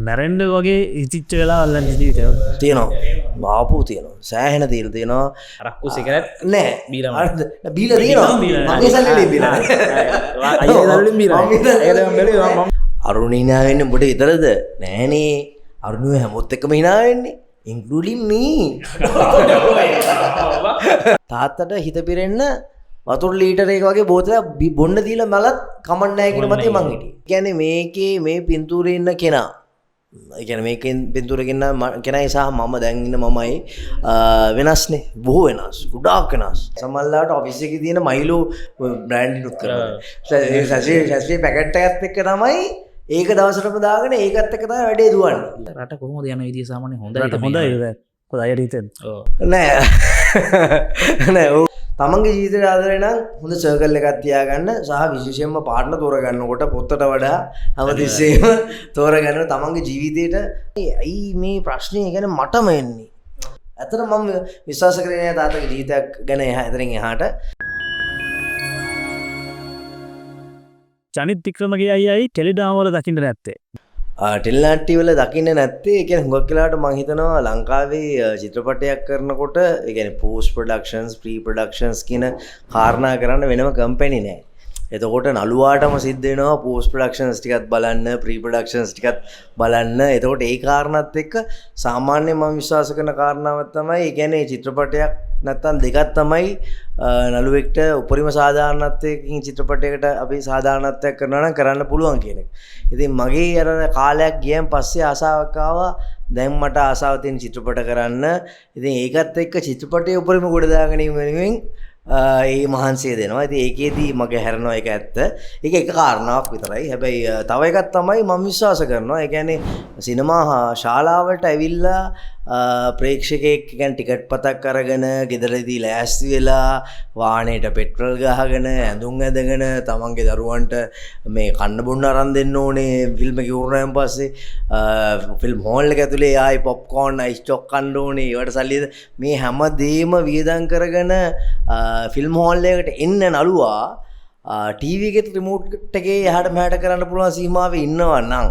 මැරෙන්ඩ වගේ ඉතිච්ච වෙලා අල්ලන්න ජීවිතය තියෙනවා බාපූ තියෙනවා සෑහෙන තීර තියෙනවා රක්කු සිකරත් නෑ බීල බීල තියෙනවා අරුණීනාවෙන්න බොට ඉතරද නෑනේ අරුණුව හැමොත් එකම හිනාවෙන්නේ ඉංගලුලින් මී තාත්තට හිත පිරෙන්න වතුර ලීටරේක වගේ බෝතල බොන්න දීලා මලත් කමන්නෑ කියන මතේ මං හිටියේ. කියන්නේ මේකේ මේ පින්තූරේ ඉන්න කෙනා. ඒ කියන්නේ මේකෙන් පින්තූරේ ඉන්න කෙනයි සහ මම දැන් ඉන්න මමයි වෙනස්නේ. බොහෝ වෙනස්. ගොඩාක් වෙනස්. සමහරවිට ඔෆිස් එකේ තියෙන මයිලෝ බ්‍රෑන්ඩ් ඉනුත් කරනවා. ඒ සැෂේ පැකට් එකත් එක්ක තමයි ඒක දවසටම දාගෙන ඒකත් එක්ක තමයි වැඩේ දුවන්නේ. රට කොහොමද යන විදිය සාමාන්‍ය හොඳයි. හොඳයි. කොහොමද හිතෙන්? නෑ තමන්ගේ ජීවිතයට ආදරේ නම් හොඳ සර්කල් එකක් තියාගන්න සහ විශේෂයෙන්ම පාර්ට්නර් තෝරගන්නකොට පොත්තට වඩා හැමතිස්සෙම තෝරගන්න තමන්ගේ ජීවිතේට ඇයි මේ ප්‍රශ්නේ ගැන මටම එන්නේ. ඇත්තට මම විශ්වාස කරේ නෑ තාත්තගේ ජීවිතයක් ගැන එතනින් එහාට. ජනිත් වික්‍රමගේ අයියයි ටෙලිඩ්‍රාම වල දකින්න නැත්තේ. ටෙලිනාට්ටි වල දකින්න නැත්තේ ඒ කියන්නේ හුඟක් වෙලාවට මම හිතනවා ලංකාවේ චිත්‍රපටයක් කරනකොට ඒ කියන්නේ පෝස්ට් ප්‍රොඩක්ෂන්ස් ප්‍රී ප්‍රොඩක්ෂන්ස් කියන කාරණා කරන්න වෙනම කම්පැනි නෑ. එතකොට නළුවාටම සිද්ධ වෙනවා පෝස්ට් ප්‍රොඩක්ෂන්ස් ටිකත් බලන්න ප්‍රී ප්‍රොඩක්ෂන්ස් ටිකත් බලන්න. එතකොට ඒ කාරණාත් එක්ක සාමාන්‍යයෙන් මම විශ්වාස කරන කාරණාවක් තමයි ඒ කියන්නේ චිත්‍රපටයක් නැත්තම් දෙකක් තමයි නළුවෙක්ට උපරිම සාධාරණත්වයකින් චිත්‍රපටයකට අපි සාධාරණත්වයක් කරනවා නම් කරන්න පුළුවන් කියන එක. ඉතින් මගේ අර කාලයක් ගියන් පස්සේ ආසාවක් ආවා දැන් මට ආසාව තියෙන චිත්‍රපට කරන්න. ඉතින් ඒකත් එක්ක චිත්‍රපටයේ උපරිම ගොඩ දාගෙන ඉන්න වෙනුවෙන් ඒ මහන්සිය දෙනවා. ඉතින් ඒකේදී මගේ හැරෙනවා ඒක ඇත්ත. ඒක එක කාරණාවක් විතරයි. හැබැයි තව එකක් තමයි මම විශ්වාස කරනවා. ඒ කියන්නේ සිනමා ශාලාවට ඇවිල්ලා ප්‍රේක්ෂකයෙක් කියන්නේ ටිකට් පතක් අරගෙන ගෙදරදී ලෑස්ති වෙලා වාහනේට පෙට්‍රල් ගහගෙන ඇඳුම් ඇඳගෙන තමන්ගේ දරුවන්ට මේ කන්න බොන්න අරන් දෙන්න ඕනේ ෆිල්ම් එක ඉවරනයින් පස්සේ ෆිල්ම් හෝල් එක ඇතුලේ ආයි පොප්කෝර්න් අයිස් චොක් කන්න ඕනේ ඒවට සල්ලි මේ හැමදේම වියදම් කරගෙන ෆිල්ම් හෝල් එකට එන්න නළුවා ටීවී එකේ රිමෝට් එකේ එහාට මෙහාට කරන්න පුළුවන් සීමාවේ ඉන්නවා නම්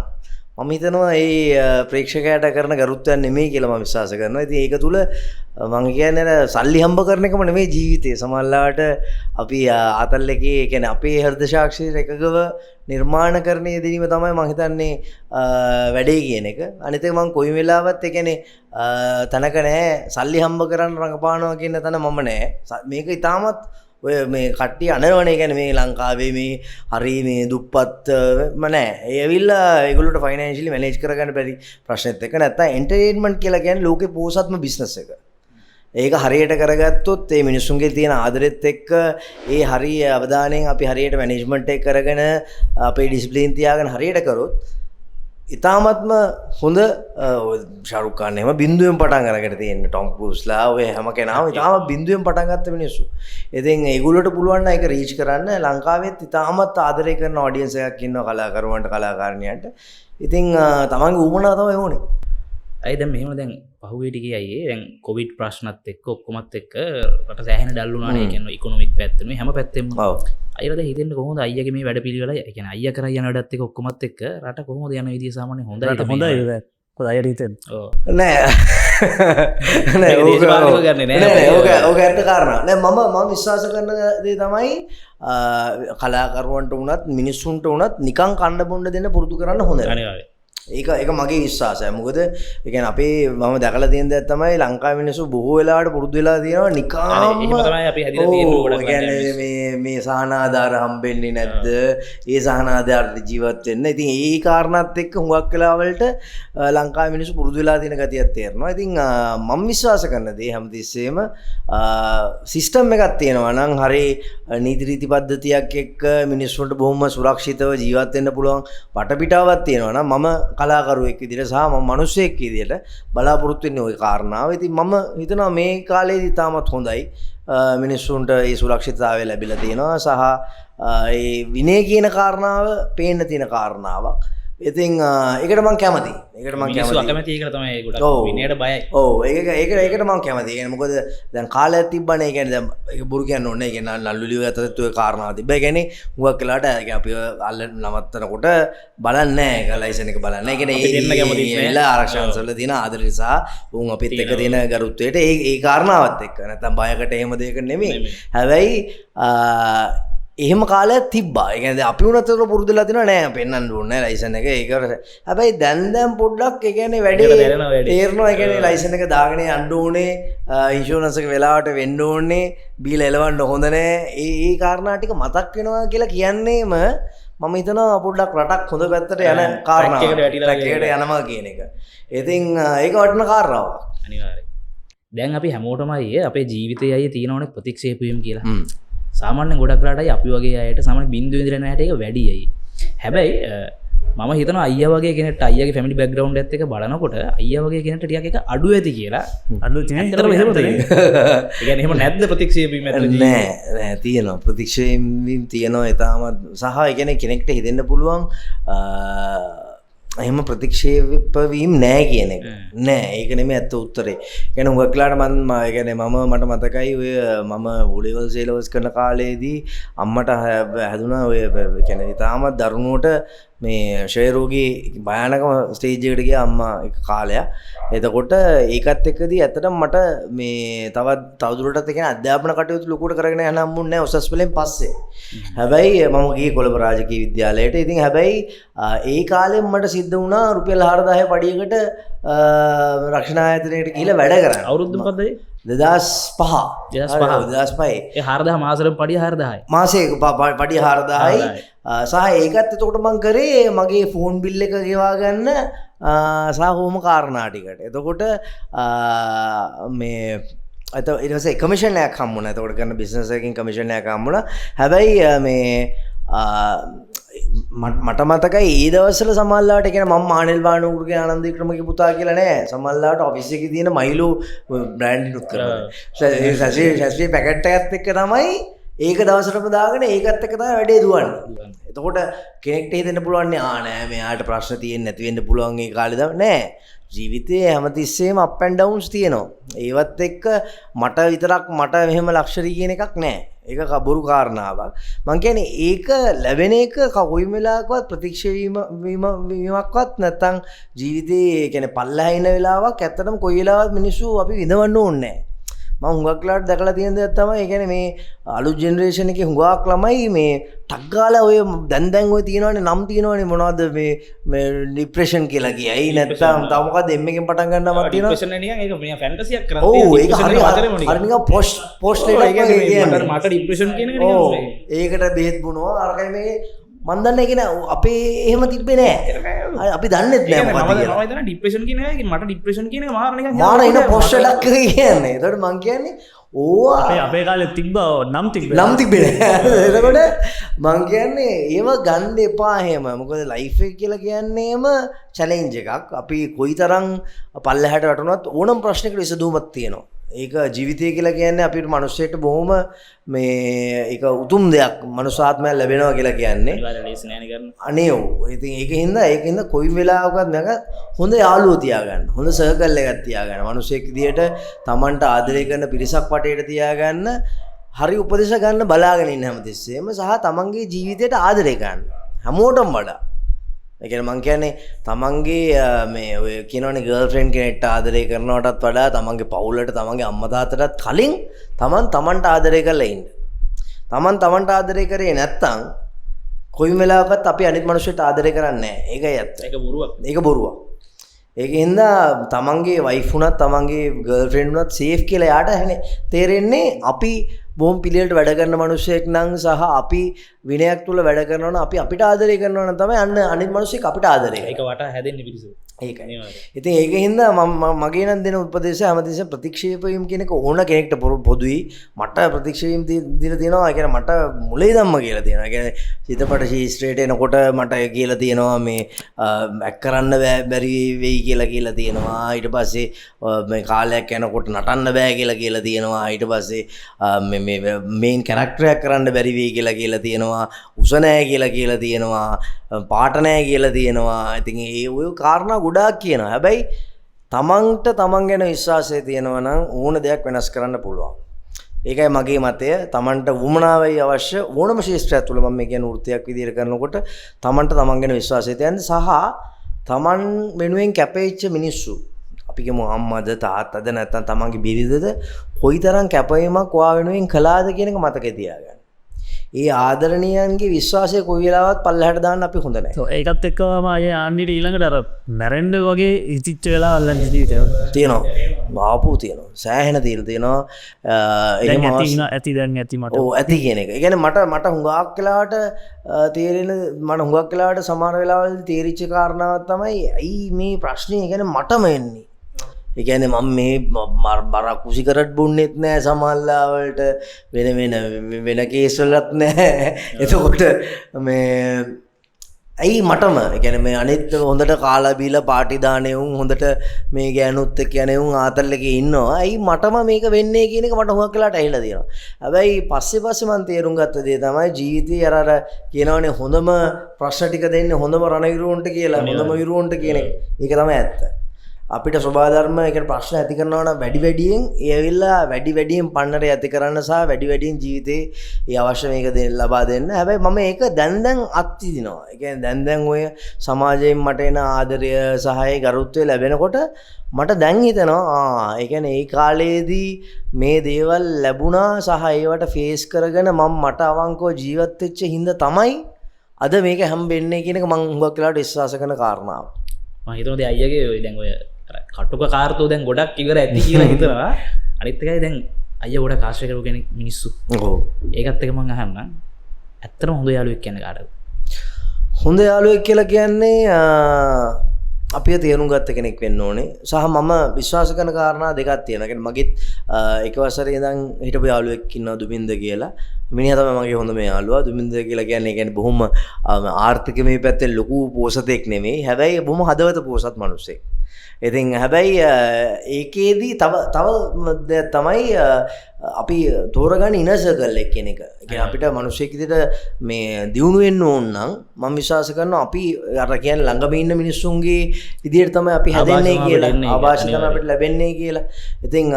මම හිතනවා ඒ ප්‍රේක්ෂකයාට කරන ගරුත්වයක් නෙමෙයි කියලා මම විශ්වාස කරනවා. ඉතින් ඒක තුල මම කියන්නේ සල්ලි හම්බ කරන එකම නෙමෙයි ජීවිතේ. සමහරවිට අපි ආතල් එකේ කියන්නේ අපේ හෘද සාක්ෂියට එකගව නිර්මාණකරණයේ දීම තමයි මම හිතන්නේ වැඩේ කියන එක. අනිත් එක මම කොයි වෙලාවත් ඒ කියන්නේ තනක නැහැ සල්ලි හම්බ කරන්න රඟපානවා කියන තැන මම නැහැ. මේක ඊටමත් ඔය මේ කට්ටිය අනවනේ කියන්නේ මේ ලංකාවේ මේ හරි මේ දුප්පත් නෑ. ඒ ඇවිල්ලා ඒගොල්ලෝට ෆයිනෑන්ෂියලි මැනේජ් කරගන්න බැරි ප්‍රශ්නෙත් එක. නැත්තම් එන්ටර්ටේන්මන්ට් කියලා කියන්නේ ලෝකේ පෝසත්ම බිස්නස් එක. ඒක හරියට කරගත්තොත් ඒ මිනිස්සුන්ගේ තියෙන ආදරෙත් එක්ක ඒ හරිය අවධානයෙන් අපි හරියට මැනේජ්මන්ට් එක කරගෙන අපේ ඩිසිප්ලින් තියාගෙන හරියට කරොත් ඉතාමත්ම හොඳ ශාරුක් ඛාන් එහෙම බින්දුවෙන් පටන් අරගෙන තියෙන ටොම් ක්‍රූස්ලා ඔය හැම කෙනාම ඉතාම බින්දුවෙන් පටන් ගත්ත මිනිස්සු. ඉතින් ඒගොල්ලෝට පුළුවන් නම් ඒක රීච් කරන්න ලංකාවෙත් ඉතාමත් ආදරය කරන ඔඩියන්ස් එකක් ඉන්නවා කලාකරුවන්ට කලාකාරණියන්ට. ඉතින් තමන්ගේ උවමනාව තමයි ඕනේ. ඇයි දැන් මෙහෙම දැන් පහුගිය ටිකේ අයියේ දැන් කොවිඩ් ප්‍රශ්නත් එක්ක ඔක්කොමත් එක්ක රට සෑහෙන ඩල් වුණානේ. ඒ කියන්නේ ඉකොනොමික් පැත්තෙන් මේ හැම පැත්තෙම. ඔව්. අයියලා දැන් හිතෙන්නේ කොහොමද අයියාගේ මේ වැඩ පිළිවෙල ඒ කියන්නේ අයියා කරා යන වැඩත් එක්ක ඔක්කොමත් එක්ක රට කොහොමද යන විදිය සාමාන්‍යයෙන් හොඳයි. හොඳයි දැන්. කොහොමද අයියට හිතෙන්නේ? ඔව්. නෑ. නෑ ඕක ඇත්ත කාරණා. නෑ මම විශ්වාස කරන දේ තමයි කලාකරුවන්ට වුණත් මිනිස්සුන්ට වුණත් නිකන් කන්න බොන්න දෙන්න පුරුදු කරන්න හොඳයි. අනිවාර්යයෙන්. ඒක මගේ විශ්වාසය. මොකද ඒ කියන්නේ අපේ මම දැකලා තියෙන දේ තමයි ලංකාවේ මිනිස්සු බොහෝ වෙලාවට පුරුදු වෙලා තියෙනවා නිකාම එහෙම තමයි අපි හැදිලා තියෙන්නේ ගොඩක්. කියන්නේ මේ සහනාධාර හම්බෙන්නේ නැද්ද? ඒ සහනාධාරට ජීවත් වෙන්න. ඉතින් ඒ කාරණාත් එක්ක හුඟක් වෙලාවලට ලංකාවේ මිනිස්සු පුරුදු වෙලා තියෙන ගතියක් තේරෙනවා. ඉතින් මම විශ්වාස කරන දේ හැමතිස්සෙම සිස්ටම් එකක් තියෙනවා නම් හරි නීති රීති පද්ධතියක් එක්ක මිනිස්සුන්ට බොහොම සුරක්ෂිතව ජීවත් වෙන්න පුළුවන් වටපිටාවක් තියෙනවා නම් මම කලාකරුවෙක් විදිහට සහ මම මිනිස්සෙක් විදිහට බලාපොරොත්තු වෙන්නේ ওই කාරණාව. ඉතින් මම හිතනවා මේ කාලේදී තාමත් හොඳයි. මිනිස්සුන්ට ඒ සුරක්ෂිතතාවය ලැබිලා තියෙනවා සහ ඒ විනය කියන කාරණාව පේන්න තියෙන කාරණාවක්. ඉතින් ඒකට මං කැමති. ඒකට මං මිනිස්සු කැමති. අකමැති ඒකට තමයි ගොඩක් ඔව්. විනයට බයයි. ඔව් ඒකට මං කැමති. ඒ කියන්නේ මොකද දැන් කාලයක් තිබ්බනේ. ඒ කියන්නේ දැන් ඒක බොරු කියන්න ඕනේ. ඒ කියන්නේ නල්ලුලිය අතරත් ඔය කාරණා තිබ්බා. ඒ කියන්නේ හුඟක් වෙලාවට අපි අල්ල නවත්තනකොට බලන්නේ නැහැ. ඒක ලයිසන් එක බලන්නේ. ඒ කියන්නේ ඒ ආරක්ෂකවල තියෙන ආදරය සහ උන් අපිත් එක්ක තියෙන ගරුත්වයට ඒ කාරණාවත් එක්ක. නැත්නම් බයකට එහෙම දෙයක නෙමෙයි. හැබැයි එහෙම කාලයක් තිබ්බා. ඒ කියන්නේ අපි උනත් ඒක පුරුදුලා තිනවා නෑ පෙන්වන්න ඕනේ ලයිසන් එක. ඒක හැබැයි දැන් පොඩ්ඩක් ඒ කියන්නේ වැඩි තේරෙනවා. ඒ කියන්නේ ලයිසන් එක දාගෙන යන්න ඕනේ. ඉන්ෂුරන්ස් එක වෙලාවට වෙන්න ඕනේ. බීලා එලවන්න හොඳ නෑ. ඒ කාරණා ටික මතක් වෙනවා කියලා කියන්නේම මම හිතනවා පොඩ්ඩක් රටක් හොඳ පැත්තට යන කාරණාවක්. ට්‍රැක් එකට යනවා කියන එක. ඉතින් ඒක වටින කාරණාවක්. අනිවාර්යයෙන්. දැන් අපි හැමෝටම අයියේ අපේ ජීවිතයේ අයියේ තියෙනවනේ ප්‍රතික්ෂේප වීම කියලා. සාමාන්‍ය ගොඩක් රටයි අපි වගේ අයට සාමාන්‍ය බින්දුව ඉඳලා නැහැට ඒක වැඩි අයි. හැබැයි මම හිතනවා අයියා වගේ කෙනෙක්ට අයියාගේ ෆැමිලි බෑග්ග්‍රවුන්ඩ් එකත් එක බලනකොට අයියා වගේ කෙනෙක්ට ටිකක් එක අඩු ඇති කියලා. අඩු තියෙන ඇත්තටම එහෙමද? ඒ කියන්නේ එහෙම නැද්ද ප්‍රතික්ෂේප වීම ඇතුළේ? නෑ තියෙනවා. ප්‍රතික්ෂේප වීම තියෙනවා. ඒ තාමත් සහ ඒ කියන්නේ කෙනෙක්ට හිතෙන්න පුළුවන් එහෙම ප්‍රතික්ෂේප වීම නෑ කියන එක. නෑ ඒක නෙමෙයි ඇත්ත උත්තරේ. කියන්නේ හුඟක් වෙලාවට මම ඒ කියන්නේ මට මතකයි ඔය මම O-level syllabus කරන කාලේදී අම්මට හැදුනා ඔය කියන්නේ තාමත් දරුණුවට මේ ෂය රෝගී භයානකම ස්ටේජ් එකට ගියා අම්මා එක කාලයක්. එතකොට ඒකත් එක්කදී ඇත්තටම මට මේ තවදුරටත් ඒ කියන්නේ අධ්‍යාපන කටයුතු ලොකුට කරගෙන යන්න හම්බුන්නේ නැහැ උසස් පෙළෙන් පස්සේ. හැබැයි මම ගියේ කොළඹ රාජකීය විද්‍යාලයට. ඉතින් හැබැයි ඒ කාලෙම මට සිද්ධ වුණා රුපියල් 4000 පඩියකට රක්ෂණ ආයතනයකට ගිහිල්ලා වැඩ කරන්න. අවුරුද්ද මොකද්ද ඒ? 2005. 2005. ඒ 4000 මාසෙට පඩිය 4000යි. මාසේ පඩිය 4000යි. සහ ඒකත් එතකොට මං කරේ මගේ ෆෝන් බිල් එක ගෙවා ගන්න සහ හෝම කාරණා ටිකට. එතකොට මේ ඊට පස්සේ කමිෂන් එකක් හම්බුණා. එතකොට කරන බිස්නස් එකකින් කමිෂන් එකක් හම්බුණා. හැබැයි මේ මට මතකයි ඒ දවස්වල සමහරවිට කියන්නේ මම මානෙල් බානුගුරුගේ ආනන්ද වික්‍රමගේ පුතා කියලා නෑ. සමහරවිට ඔෆිස් එකේ තියෙන මයිලෝ බ්‍රෑන්ඩ් ඉනුත් කරනවා. ශාස්ත්‍රීය පැකට් එකත් එක්ක තමයි ඒක දවසටම දාගෙන ඒකත් එක්ක තමයි වැඩේ දුවන්නේ. එතකොට කෙනෙක්ට හිතෙන්න පුළුවන් නෑ මෙයාට ප්‍රශ්න තියෙන්නේ නැති වෙන්න පුළුවන් ඒ කාලේ නෑ. ජීවිතයේ හැමතිස්සෙම අප් ඇන්ඩ් ඩවුන්ස් තියෙනවා. ඒවත් එක්ක මට විතරක් මට මෙහෙම ලක්ෂරි කියන එකක් නෑ. ඒක කබුරු කාරණාවක්. මං කියන්නේ ඒක ලැබෙන එක කොයි වෙලාවකවත් ප්‍රතික්ෂේප වීමක්වත් නැත්නම් ජීවිතේ කියන්නේ පල්ලෙහා ඉන වෙලාවක් ඇත්තටම කොයි වෙලාවත් මිනිස්සු අපි විඳවන්න ඕනේ නෑ. මම හුඟක් ලාට දැකලා තියෙන දේ තමයි ඒ කියන්නේ මේ අලුත් ජෙනරේෂන් එකේ හුඟක් ළමයි මේ ටක් ගාලා ඔය දැන් ඔය තියෙනවනේ නම් තියෙනවනේ මොනවද මේ ડિප්‍රෙෂන් කියලා කියයි නැත්නම් තව මොකද්ද එම් එකෙන් පටන් ගන්නවක් තියෙනවා ડિප්‍රෙෂන් නිකන් ඒක මේ ෆැන්ටසියක් කරන්නේ ඔව් ඒක හරි නිකන් පෝස්ට් එකක් කියන්නේ මට ડિප්‍රෙෂන් කියන එක නිකන් ඒකට බෙහෙත් බොනවා අරකයි මේ මන් දන්නේ කියන අපේ එහෙම තිබ්බේ නෑ අපි දන්නෙත් නෑ මොකද කියලා මම හිතන ડિප්‍රෙෂන් කියන එක මට ડિප්‍රෙෂන් කියන එක මාර නිකන් මාර ඉන පෝස්ට් එකක් කියන්නේ ඒකට මං කියන්නේ ඕවා අපේ කාලේ තිබ්බ නම් තිබ්බේ නෑ එතකොට මං කියන්නේ ඒව ගන්න එපා එහෙම මොකද ලයිෆ් එක කියලා කියන්නේම චැලෙන්ජ් එකක් අපි කොයිතරම් පල්ලෙහාට වටුණත් ඕනම ප්‍රශ්නයකට විසඳුමක් තියෙනවා ඒක ජීවිතය කියලා කියන්නේ අපිට මිනිස්සෙක්ට බොහොම මේ ඒක උතුම් දෙයක් මනුසාත්මය ලැබෙනවා කියලා කියන්නේ අනේ ඔව් ඉතින් ඒකින්ද කොයි වෙලාවකවත් මම හොඳ යාළුවෝ තියාගන්න හොඳ සර්කල් එකක් තියාගන්න මිනිස්සෙක් විදියට Tamanට ආදරය කරන පිරිසක් වටේට තියාගන්න හරි උපදේශ ගන්න බලාගෙන ඉන්න හැමතිස්සෙම සහ Tamanගේ ජීවිතයට ආදරය ගන්න හැමෝටම වඩා ඒ කියන්නේ මං කියන්නේ තමන්ගේ මේ ඔය කියනවනේ ගර්ල්ෆ්‍රෙන්ඩ් කෙනෙක්ට ආදරය කරනවටත් වඩා තමන්ගේ පවුලට තමන්ගේ අම්මා තාත්තටත් කලින් තමන්ට ආදරය කරලා ඉන්න. තමන්ට ආදරය කරේ නැත්තම් කොයි වෙලාවකත් අපි අනිත් මිනිස්සුන්ට ආදරය කරන්නේ නැහැ. ඒකයි ඇත්ත. ඒක බොරුවක්. ඒකින්ද තමන්ගේ වයිෆ් උනත් තමන්ගේ ගර්ල්ෆ්‍රෙන්ඩ් උනත් සේෆ් කියලා යාට තේරෙන්නේ අපි බොහොම පිළිවෙලට වැඩ කරන මිනිස්සෙක් නම් සහ අපි විනයක් තුල වැඩ කරනවා නම් අපි අපිට ආදරය කරනවා නම් තමයි අනිත් මිනිස්සෙක් අපිට ආදරය කරන්නේ. ඒක වටා හැදෙන්නේ පිළිසු. ඒකයි. ඉතින් ඒකින්ද මගේ නම් දෙන උපදේශය හැමතිස්සෙම ප්‍රතික්ෂේප වීම කියන එක ඕන කෙනෙක්ට පොදුයි. මට ප්‍රතික්ෂේප වීම දීලා තියෙනවා. ඒ කියන්නේ මට මුලේ ධම්ම කියලා තියෙනවා. ඒ කියන්නේ චිත්‍රපට ශිෂ්ට්‍රේට එනකොට මට කියලා තියෙනවා මේ ඇක් කරන්න බැරි වෙයි කියලා තියෙනවා. ඊට පස්සේ මේ කාලයක් යනකොට නටන්න බෑ කියලා තියෙනවා. ඊට පස්සේ මේ මේන් කැරක්ටරයක් කරන්න බැරි වෙයි කියලා තියෙනවා. තියෙනවා, උස නෑ කියලා තියෙනවා, පාට නෑ කියලා තියෙනවා. ඉතින් ඒ ඔය කාරණා ගොඩාක් කියනවා. හැබැයි තමන්ට තමන් ගැන විශ්වාසය තියෙනවා නම් ඕන දෙයක් වෙනස් කරන්න පුළුවන්. ඒකයි මගේ මතය. තමන්ට වුමනාවයි අවශ්‍ය ඕනම ශාස්ත්‍රයක් තුළ මම මේ කියන වෘත්තියක් විදිහට කරනකොට තමන්ට තමන් ගැන විශ්වාසය තියෙන්න සහ තමන් වෙනුවෙන් කැපෙච්ච මිනිස්සු අපි කියමු අම්මද තාත්තද නැත්නම් තමන්ගේ බිරිඳද කොයිතරම් කැපවීමක් ඔයා වෙනුවෙන් කළාද කියන එක මතකේ තියාගන්න. ඒ ආදරණීයන්ගේ විශ්වාසය කොයි වෙලාවත් පල්ලෙහාට දාන්න අපි හොඳ නැහැ. ඒකත් එක්කම අය ආන්නිට ඊළඟට අර මැරෙන්න වගේ ඉතිච්ච වෙලා අල්ලන් ජීවිතේ තියෙනවා. බාපු තියෙනවා. සෑහෙන දේල් තියෙනවා. දැන් ඇති දැන් ඇති මට. ඔව් ඇති කියන එක. ඒ කියන්නේ මට හුඟක් වෙලාවට තේරෙන මට හුඟක් වෙලාවට සමහර වෙලාවල් තේරිච්ච කාරණාවක් තමයි ඇයි මේ ප්‍රශ්නේ කියන්නේ මටම එන්නේ. ඒ කියන්නේ මම මේ බර කුසිකරට් බොන්නෙත් නෑ සමහරවල්ලාවලට වෙන කේස් වලත් නෑ. එතකොට මේ ඇයි මටම ඒ කියන්නේ මේ අනිත් හොඳට කාලා බීලා පාටි දානේ උන් හොඳට මේ ගෑනුත් එක්ක යන්නේ උන් ආතල් එකේ ඉන්නවා. ඇයි මටම මේක වෙන්නේ කියන එක මට හුඟක් වෙලාට ඇහිලා තියෙනවා. හැබැයි පස්සේ මම තේරුම් ගත්ත දේ තමයි ජීවිතේ අර කියනවනේ හොඳම ප්‍රශ්න ටික දෙන්නේ හොඳම රණවිරුවන්ට කියලා. හොඳම විරුවන්ට කියන එක. ඒක තමයි ඇත්ත. අපිට ස්වභාව ධර්ම ඒක ප්‍රශ්න ඇති කරනවා නම් වැඩියෙන් ඒ ඇවිල්ලා වැඩියෙන් පන්නරේ ඇති කරන්න සහ වැඩියෙන් ජීවිතේ ඒ අවශ්‍ය මේක ලබා දෙන්න. හැබැයි මම ඒක දැන් අත්විඳිනවා. ඒ කියන්නේ දැන් ඔය සමාජයෙන් මට එන ආදරය සහ ඒ ගරුත්වය ලැබෙනකොට මට දැන් හිතෙනවා ඒ කියන්නේ ඒ කාලේදී මේ දේවල් ලැබුණා සහ ඒවට ෆේස් කරගෙන මට අවංකව ජීවත් වෙච්ච හින්දා තමයි අද මේක හම්බෙන්නේ කියන එක මම හුඟක් වෙලාවට විශ්වාස කරන කාරණාව. මම හිතනවා අයියගේ ඔය දැන් ඔය කටුක කාර්තෝ දැන් ගොඩක් ඉවර ඇති කියලා හිතනවා. අනිත් එකයි දැන් අයියා ගොඩක් ආශ්‍රය කරපු කෙනෙක් මිනිස්සු. ඔව්. ඒකත් එක මම අහන්න. ඇත්තටම හොඳ යාළුවෙක් කියන්නේ කාටද? හොඳ යාළුවෙක් කියලා කියන්නේ අපිව තේරුම් ගත්ත කෙනෙක් වෙන්න ඕනේ. සහ මම විශ්වාස කරන කාරණා දෙකක් තියෙනවා. ඒ කියන්නේ මගෙත් එක වසරේ ඉඳන් හිටපු යාළුවෙක් ඉන්නවා දුමින්ද කියලා. මිනිහා තමයි මගේ හොඳම යාළුවා. දුමින්ද කියලා කියන්නේ බොහොම ආර්ථිකමය පැත්තෙන් ලොකු පෝසතෙක් නෙමෙයි. හැබැයි බොහොම හදවත පෝසත් මිනිස්සෙක්. ඉතින් හැබැයි ඒකේදී තව තමයි අපි තෝරගන්න ඉනර් සර්කල් එක කියන එක. ඒ කියන්නේ අපිට මිනිස්සෙක් විදිහට මේ දියුණු වෙන්න ඕන නම් මම විශ්වාස කරනවා අපි අර කියන්නේ ළඟම ඉන්න මිනිස්සුන්ගේ විදිහට තමයි අපි හැදෙන්නේ කියලා. ආభాෂ තමයි අපිට ලැබෙන්නේ කියලා. ඉතින්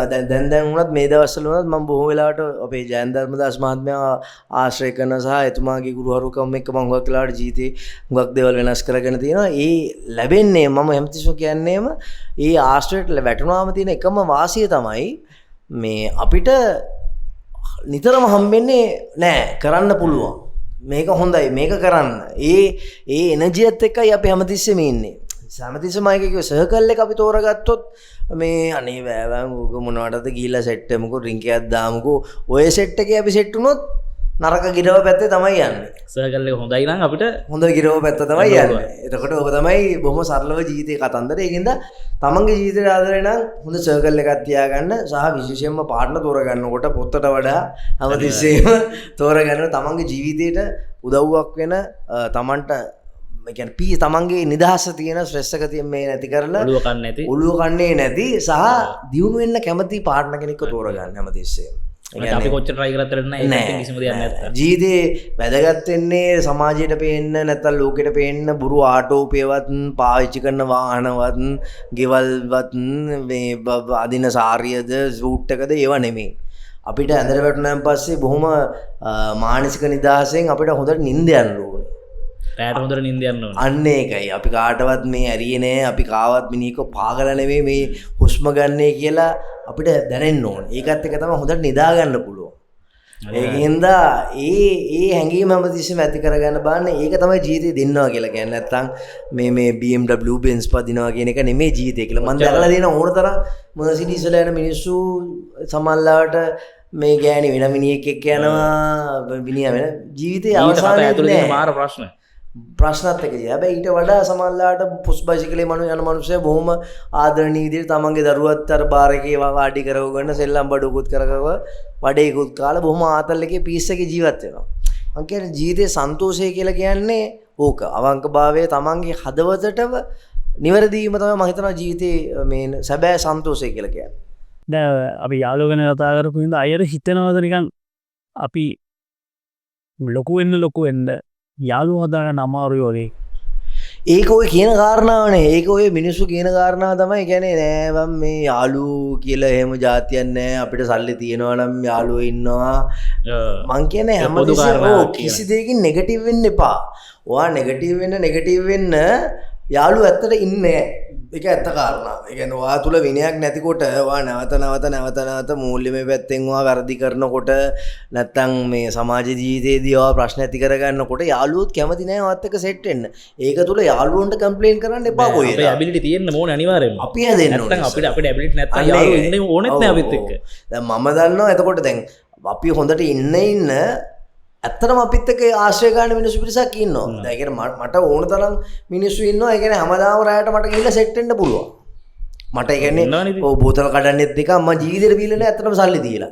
දැන් වුණත් මේ දවස්වල වුණත් මම බොහෝ වෙලාවට අපේ ජයන් ධර්මදාස් මහත්මයා ආශ්‍රය කරන සහ එතුමාගේ ගුරුහරුකම් එක්ක මම හුඟක් වෙලාවට ජීවිතේ හුඟක් දේවල් වෙනස් කරගෙන තියෙනවා. ඒ ලැබෙන්නේ මම හැමතිස්සම කියන්නේම ඒ ආශ්‍රයට වැටුණාම තියෙන එකම වාසිය තමයි මේ අපිට නිතරම හම්බෙන්නේ නෑ කරන්න පුළුවන් මේක හොඳයි මේක කරන්න ඒ එනර්ජියත් එක්කයි අපි හැමතිස්සෙම ඉන්නේ හැමතිස්සෙම අයගේ සර්කල් එක අපි තෝරගත්තොත් මේ අනේ වෑවම් ඌක මොනවටද ගිහිල්ලා සෙට් එකමුකෝ ඩ්‍රින්ක් එකක් දාමුකෝ ඔය සෙට් එකේ අපි සෙට් වුණොත් නරක ගිරව පැත්තේ තමයි යන්නේ සර්කල් එක හොඳයි නම් අපිට හොඳ ගිරව පැත්ත තමයි යන්නේ එතකොට ඔක තමයි බොහොම සරලව ජීවිතේ කතන්දර ඒකින්ද තමන්ගේ ජීවිතේ ආදරේ නම් හොඳ සර්කල් එකක් තියාගන්න සහ විශේෂයෙන්ම පාර්ට්නර් තෝරගන්නකොට පොත්තට වඩා හැමතිස්සෙම තෝරගන්න තමන්ගේ ජීවිතේට උදව්වක් වෙන තමන්ට කියන්නේ තමන්ගේ නිදහස තියෙන ස්ට්‍රෙස් එක තියෙන මේ නැති කරලා ඔළුව කන්නේ නැති සහ දියුණු වෙන්න කැමති පාර්ට්නර් කෙනෙක්ව තෝරගන්න හැමතිස්සෙම අපි කොච්චර try කරත් නැහැ කිසිම දෙයක් නැත්තම් ජීවිතේ වැදගත් වෙන්නේ සමාජයට පේන්න නැත්නම් ලෝකෙට පේන්න බුරු ආටෝපේවත් පාවිච්චි කරන වාහනවත් ගෙවල්වත් මේ අදින සාරියද සූට් එකද ඒව නෙමෙයි අපිට ඇඳට වැටුණාන් පස්සේ බොහොම මානසික නිදහසෙන් අපිට හොඳට නිින්ද යන්න ඕනේ රැට හොඳට නිින්ද යන්න ඕනේ අන්න ඒකයි අපි කාටවත් මේ ඇරියේ නෑ අපි කාවත් මිනිහක පාගල නෙමෙයි මේ හුස්ම ගන්නේ කියලා අපිට දැනෙන්න ඕනේ. ඒකත් එක තමයි හොඳට නිදා ගන්න පුළුවන්. ඒකින්ද ඒ හැඟීම හැමතිස්සෙම ඇති කරගන්න බලන්න. ඒක තමයි ජීවිතේ දෙන්නවා කියලා කියන්නේ. නැත්තම් මේ BMW Benz පදිනවා කියන එක නෙමෙයි ජීවිතය කියලා. මම දැකලා දෙන ඕන තරම් Mercedes වල යන මිනිස්සු සමහරවිට මේ ගෑණි වෙන මිනිහෙක් එක්ක යනවා මිනිහා වෙන ජීවිතේ අවසානයේ ඇතුළේ මාර ප්‍රශ්න. ප්‍රශ්නත් එක ජී. හැබැයි ඊට වඩා සමහරලාට පුස් බයිසිකලේ යන මිනිස්සු බොහොම ආදරණීය විදිහට තමන්ගේ දරුවත් අර බාර් එකේ වාඩි කරවගෙන සෙල්ලම් බඩුකුත් කරකව වඩේකුත් කාලා බොහොම ආතල් එකේ පීස් එකේ ජීවත් වෙනවා. මං කියන්නේ ජීවිතේ සන්තෝෂය කියලා කියන්නේ ඕක. අවංකභාවය තමන්ගේ හදවතටම නිවැරදි වීම තමයි මම හිතනවා ජීවිතේ මේ සැබෑ සන්තෝෂය කියලා කියන්නේ. දැන් අපි යාළුවෝ ගැන කතා කරපු ඉඳන් අයර හිතනවාද නිකන් අපි ලොකු එන්න යාලු හදාගන්න අමාරුයි වගේ. ඒක ඔය කියන කාරණාවනේ. ඒක ඔය මිනිස්සු කියන කාරණාව තමයි. කියන්නේ නෑ මම මේ යාළු කියලා එහෙම જાතියක් නෑ. අපිට සල්ලි තියෙනවා නම් යාළුවෝ ඉන්නවා. මං කියන්නේ හැමදේම කිසි දෙයකින් නෙගටිව් වෙන්න එපා. ඔයා නෙගටිව් වෙන්න යාළුවෝ ඇත්තට ඉන්නේ නෑ. ඒක ඇත්ත කාරණාව. ඒ කියන්නේ ඔයා තුල විනයක් නැතිකොට ඔයා නැවත මූල්‍යමය පැත්තෙන් ඔයා වැරදි කරනකොට නැත්තම් මේ සමාජ ජීවිතයේදී ඔයා ප්‍රශ්න ඇති කරගන්නකොට යාළුවෝත් කැමති නෑ ඔයත් එක්ක සෙට් වෙන්න. ඒක තුල යාළුවන්ට කම්ප්ලේන් කරන්න එපා කොහෙද. අපේ ඇබිලිටි තියෙන්න ඕනේ අනිවාර්යෙන්ම. අපි හැදෙන්න ඕනේ. නැත්තම් අපිට ඇබිලිටි නැත්තම් යාළුවෝ ඉන්නේ ඕනෙත් නෑ අපිත් එක්ක. දැන් මම දන්නවා එතකොට දැන් අපි හොඳට ඉන්න ඇත්තටම අපිත් එක්ක ආශ්‍රය ගන්න මිනිස්සු පිරිසක් ඉන්නවා. දැන් ඒ කියන්නේ මට ඕන තරම් මිනිස්සු ඉන්නවා. ඒ කියන්නේ හැමදාම රැයට මට ගිහිල්ලා සෙට් වෙන්න පුළුවන්. මට ඒ කියන්නේ ඔව් බෝතල් කඩන්නෙත් දෙක මම ජීවිතේට බීලා නෑ ඇත්තටම සල්ලි දීලා.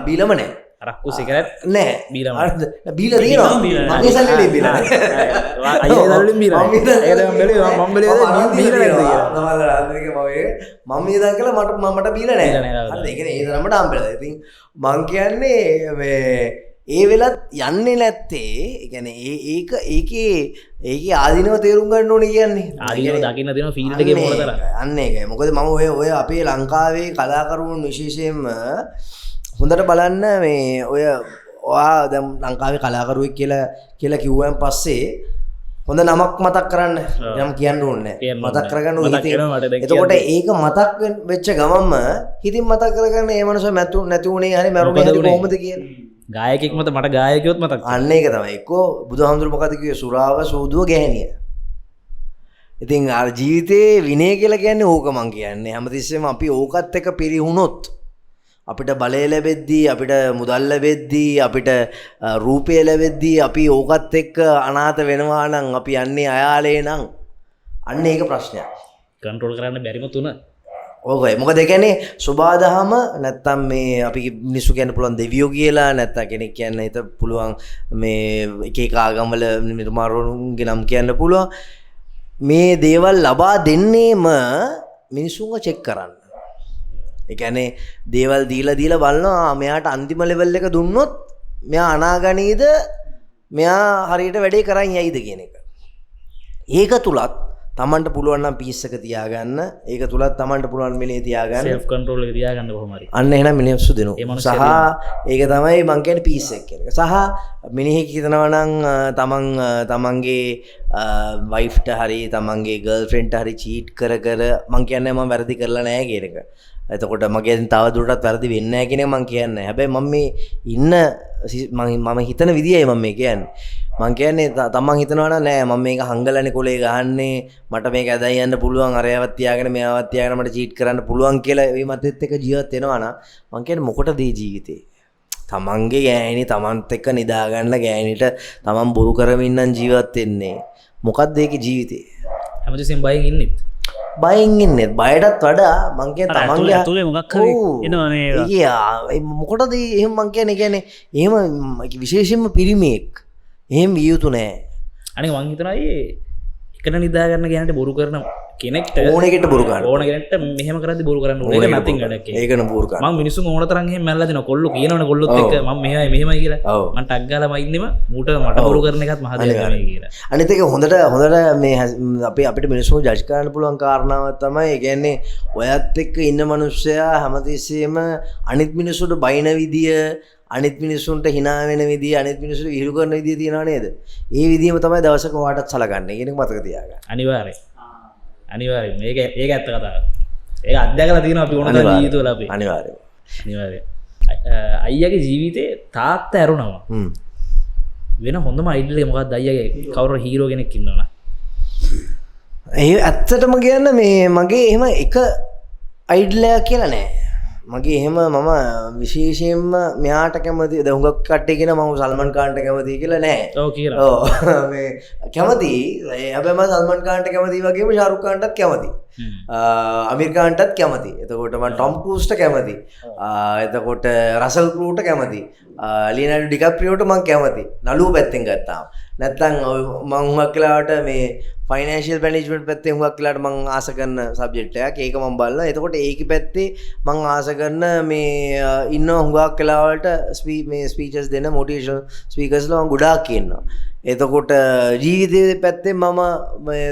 බීලම නෑ. අරක්කු සිගරට් නෑ. බීලා තියෙනවා. මගේ සල්ලි වලින් බීලා. අයියේ සල්ලි වලින් බීලා. මම බීලා මම ඉඳන් කියලා මට බීලා නෑ. හරි ඒ කියන්නේ ඒ තරමට හම්බෙලා. ඉතින් මං කියන්නේ මේ ඒ වෙලත් යන්නේ නැත්තේ ඒ කියන්නේ ඒකේ ආදීනව තේරුම් ගන්න ඕනේ කියන්නේ. ආදීනව දකින්න දෙනවා ෆීල්ඩ් එකේ මොකද කරන්නේ? අන්න ඒකයි. මොකද මම ඔය අපේ ලංකාවේ කලාකරුවන් විශේෂයෙන්ම හොඳට බලන්න මේ ඔයා දැන් ලංකාවේ කලාකරුවෙක් කියලා කිව්වන් පස්සේ හොඳ නමක් මතක් කරන්න නම් කියන්න ඕනේ නැහැ. මතක් කරගන්න ඕනේ. එතකොට ඒක මතක් වෙච්ච ගමන්ම හිතින් මතක් කරගන්න මේ මනුස්සයා නැති උනේ හරි මරුනේ හරි කොහොමද කියලා. ගායකෙක් මත මට ගායකයොත් මතක්. අන්න ඒක තමයි. එක්කෝ බුදුහාමුදුරු මොකද කිව්වේ සුරාව සූදුව ගැහණිය. ඉතින් අර ජීවිතේ විනය කියලා කියන්නේ ඕක මං කියන්නේ. හැමතිස්සෙම අපි ඕකත් එක්ක පිරිහුණොත් අපිට බලය ලැබෙද්දී අපිට මුදල් ලැබෙද්දී අපිට රූපය ලැබෙද්දී අපි ඕකත් එක්ක අනාථ වෙනවා නම් අපි යන්නේ අයාලේ නම් අන්න ඒක ප්‍රශ්නයක්. කන්ට්‍රෝල් කරන්න බැරිම තුන. ඕකයි. මොකද ඒ කියන්නේ සබාදහම නැත්තම් මේ අපි මිනිස්සු කියන්න පුළුවන් දෙවියෝ කියලා නැත්තම් කෙනෙක් කියන්න හිත පුළුවන් මේ එක එක ආගම්වල නිර්මාණවලුන්ගේ නම් කියන්න පුළුවන්. මේ දේවල් ලබා දෙන්නේම මිනිස්සුන්ව චෙක් කරන්න. ඒ කියන්නේ දේවල් දීලා බලනවා මෙයාට අන්තිම ලෙවල් එක දුන්නොත් මෙයා අනාගනීද මෙයා හරියට වැඩේ කරන් යයිද කියන එක. ඒක තුලත් තමන්ට පුළුවන් නම් පීස් එක තියාගන්න. ඒක තුලත් තමන්ට පුළුවන් මෙලේ තියාගන්න. සෙල්ෆ් කන්ට්‍රෝල් එක තියාගන්න කොහොම හරි. අන්න එහෙනම් මිනිස්සු දෙනවා. සහ ඒක තමයි මං කියන්නේ පීස් එක කියන එක. සහ මිනිහෙක් හිතනවා නම් තමන්ගේ වයිෆ්ට හරි තමන්ගේ ගර්ල්ෆ්‍රෙන්ඩ්ට හරි චීට් කර මං කියන්නේ මම වැරදි කරලා නැහැ කියන එක. එතකොට මගේ තව දුරටත් වැරදි වෙන්නේ නැහැ කියන එක මං කියන්නේ. හැබැයි මම මේ ඉන්න මම හිතන විදියයි මම මේ කියන්නේ. මං කියන්නේ තමන් හිතනවා නම් නෑ මම මේක හංගලනේ කොලේ ගහන්නේ මට මේක ඇදයි යන්න පුළුවන් අරයවත් තියාගෙන මෙයාවත් තියාගෙන මට චීට් කරන්න පුළුවන් කියලා මේ මතෙත් එක ජීවත් වෙනවා නම් මං කියන්නේ මොකටද මේ ජීවිතේ? තමන්ගේ ගෑණි තමන්ත් එක්ක නිදා ගන්න ගෑණිට තමන් බොරු කරමින් නම් ජීවත් වෙන්නේ. මොකක්ද ඒකේ ජීවිතේ? හැමතිස්සෙම බයෙන් ඉන්නෙත්. බයෙන් ඉන්නේ බයටත් වඩා මං කියන්නේ තමන්ගේ ඇතුලේ මොකක් හරි එනවා නේ. ඒක මොකටද එහෙම මං කියන්නේ එහෙම විශේෂයෙන්ම පිරිමියෙක් එහෙම විය යුතු නෑ. අනික මං හිතනවා එකට නිදා ගන්න ගැනට බොරු කරන කෙනෙක්ට ඕන එකට බොරු කරන්න ඕන කෙනෙක්ට මෙහෙම කරද්දි බොරු කරන්න ඕනේ. ඒක නැතින් වැඩක්. ඒකන බොරු කරන්න. මං මිනිස්සුන් ඕන තරම් එහෙම මැල්ලා දෙනවා. කොල්ලෝ කියනවනේ කොල්ලොත් එක්ක මම මෙහෙමයි කියලා. මං ටග් ගාලා මයින්නෙම මට බොරු කරන එකත් මහ දෙයක් නෙවෙයි කියලා. අනිත් එක හොඳට මේ අපිට මිනිස්සු ජජ් කරන්න පුළුවන් කාරණාව තමයි ඒ කියන්නේ ඔයත් එක්ක ඉන්න මිනිස්සයා හැමතිස්සෙම අනිත් මිනිස්සුන්ට බයින විදිය අනිත් මිනිස්සුන්ට hina වෙන විදිය අනිත් මිනිස්සුන්ට විහිළු කරන විදිය තියනවා නේද? ඒ විදියම තමයි දවසක ඔයාටත් සලකන්නේ. කියන එක මතක තියාගන්න. අනිවාර්යයෙන්. ඒක ඇත්ත කතාව. ඒක අත්දැකලා තියෙනවා අපි ඕන තරම් ජීවිතවල අපි. අනිවාර්යයෙන්. අයියාගේ ජීවිතේ තාත්තා ඇරුණා. වෙන හොඳම අයිඩල් එක මොකක්ද අයියාගේ කවුරු හීරෝ කෙනෙක් ඉන්නවනම්? ඒ ඇත්තටම කියන්න මේ මගේ එහෙම එක අයිඩල් එකක් කියලා නෑ. මගේ එහෙම මම විශේෂයෙන්ම මෙයාට කැමති දැන් හුඟක් කට්ටිය කියන මම සල්මන් ඛාන්ට කැමතියි කියලා නෑ. ඔව් කියලා. ඔව් මේ කැමතියි. හැබැයි මම සල්මන් ඛාන්ට කැමතියි වගේම ෂාරුක් ඛාන්ටත් කැමතියි. අමිරිකාන්ටත් කැමති. එතකොට මම ටොම් ක්‍රූස්ට කැමති. එතකොට රසල් ක්‍රූට කැමති. ලියනාඩෝ ඩිකාප්‍රියෝට මම කැමති. නළුව පැත්තෙන් ගත්තාම. නැත්තම් මම හුඟක් වෙලාවට මේ ෆයිනෑන්ෂියල් මැනේජ්මන්ට් පැත්තේ හුඟක් වෙලාවට මම ආස කරන සබ්ජෙක්ට් එකක්. ඒක මම බලනවා. එතකොට ඒකේ පැත්තේ මම ආස කරන මේ ඉන්න හුඟක් වෙලාවට මේ ස්පීචස් දෙන මොටිවේෂනල් ස්පීකර්ස්ලා මම ගොඩාක් ඉන්නවා. එතකොට ජීවිතයේ පැත්තෙන් මම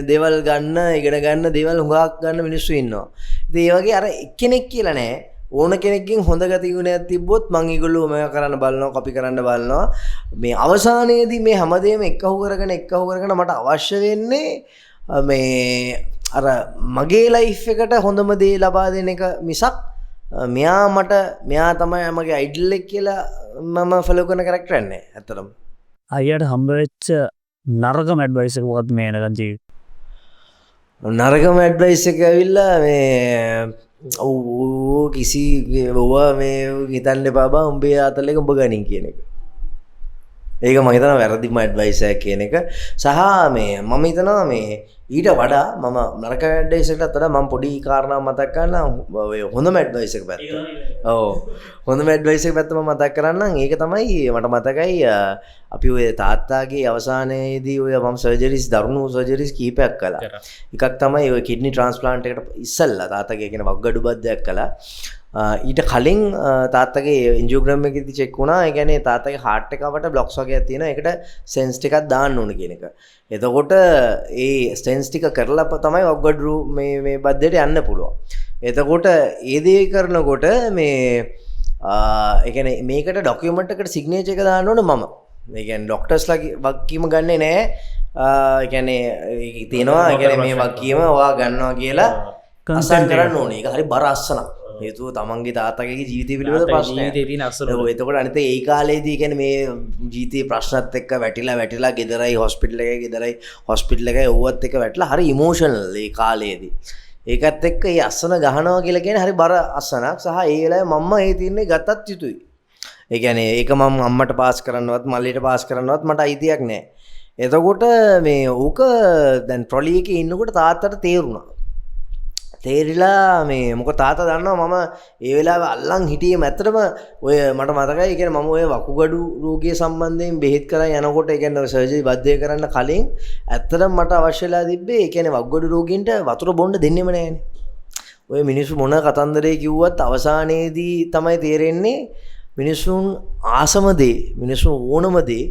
දේවල් ගන්න ඉගෙන ගන්න දේවල් හුඟක් ගන්න මිනිස්සු ඉන්නවා. ඉතින් ඒ වගේ අර එක්කෙනෙක් කියලා නෑ. ඕන කෙනෙක්ගෙන් හොඳ ගති ගුණයක් තිබ්බොත් මං ඒගොල්ලෝ මේක කරන්න බලනවා, කොපි කරන්න බලනවා. මේ අවසානයේදී මේ හැමදේම එක්කහුව කරගෙන මට අවශ්‍ය වෙන්නේ මේ අර මගේ ලයිෆ් එකට හොඳම දේ ලබා දෙන එක මිසක් මෙයා තමයි මගේ අයිඩල් එක කියලා මම ෆලෝ කරන කැරක්ටර් නෑ ඇත්තටම. අයියට හම්බවෙච්ච නරකම ඇඩ්වයිස් එක මොකක්ද මේ එනකන් ජීවිතේ? නරකම ඇඩ්වයිස් එක ඇවිල්ලා මේ කිසි ඔවා මේ හිතන්න එපා බා උඹේ ආතල් එක උඹ ගනින් කියන එක. ඒක මම හිතනවා වැරදිම ඇඩ්වයිස් එකක් කියන එක. සහ මේ මම හිතනවා මේ ඊට වඩා මම නරක ඇඩ්වයිස් එකටත් වඩා මම පොඩි කාරණා මතක් කරන්න ඔය හොඳම ඇඩ්වයිස් එක පැත්ත. ඔව් හොඳම ඇඩ්වයිස් එක පැත්ත මම මතක් කරන්නම්. ඒක තමයි මට මතකයි අපි ඔය තාත්තාගේ අවසානයේදී ඔය මම සර්ජරිස් දරුණු සර්ජරිස් කීපයක් කළා. එකක් තමයි ඔය කිඩ්නි ට්‍රාන්ස්ප්ලාන්ට් එකට ඉස්සෙල්ලා තාත්තගේ කියන වග්ගඩු බද්දයක් කළා. ඊට කලින් තාත්තගේ එන්ජියෝග්‍රෑම් එකේදී චෙක් වුණා. ඒ කියන්නේ තාත්තගේ හાર્ට් එකවට බ්ලොක්ස් වගේක් තියෙනවා. ඒකට සෙන්ස් ටිකක් දාන්න ඕන කියන එක. එතකොට ඒ සෙන්ස් ටික කරලා තමයි වග්ගඩු මේ බද්දේට යන්න පුළුවන්. එතකොට ඒ දේ කරනකොට මේ ඒ කියන්නේ මේකට ඩොකියුමන්ට් එකට සිග්නේචර් එක දාන්න ඕන මම. ඒ කියන්නේ ડોක්ටර්ස්ලා වගකීම ගන්නෙ නෑ. ඒ කියන්නේ තියෙනවා ඒ කියන්නේ මේ වගකීම ඔයා ගන්නවා කියලා අසන් කරන්න ඕනේ. ඒක හරි බර අස්සනක්. හේතුව තමන්ගේ තාත්තගේ ජීවිතය පිළිබඳ ප්‍රශ්නයක්. එතකොට අනිත් ඒ කාලේදී කියන්නේ මේ ජීවිතේ ප්‍රශ්නත් එක්ක වැටිලා ගෙදරයි හොස්පිටල් එකයි ඕවත් එක්ක වැටිලා හරි ඉමෝෂනල් ඒ කාලේදී. ඒකත් එක්ක ඒ අස්සන ගහනවා කියලා කියන්නේ හරි බර අස්සනක්. සහ ඒ වෙලාවේ මම්ම ඒ තින්නේ ගතත් යුතුයි. ඒ කියන්නේ ඒක මම අම්මට පාස් කරන්නවත් මල්ලියට පාස් කරන්නවත් මට අයිතියක් නැහැ. එතකොට මේ ඕක දැන් ට්‍රොලි එකේ ඉන්නකොට තාත්තට තේරුණා. තේරිලා මේ මොකද තාත්තා දන්නවා මම ඒ වෙලාවේ අල්ලන් හිටියේ ඇත්තටම ඔය මට මතකයි ඒ කියන්නේ මම ඔය වකුගඩු රෝගිය සම්බන්ධයෙන් බෙහෙත් කරන් යනකොට ඒ කියන්නේ සර්ජරි බද්ධය කරන්න කලින් ඇත්තටම මට අවශ්‍යලා තිබ්බේ ඒ කියන්නේ වකුගඩු රෝගීන්ට වතුර බොන්න දෙන්නෙම නැහැනේ. ඔය මිනිස්සු මොන කතන්දරේ කිව්වත් අවසානයේදී තමයි තේරෙන්නේ මිනිස්සුන් ආසම දේ මිනිස්සු ඕනම දේ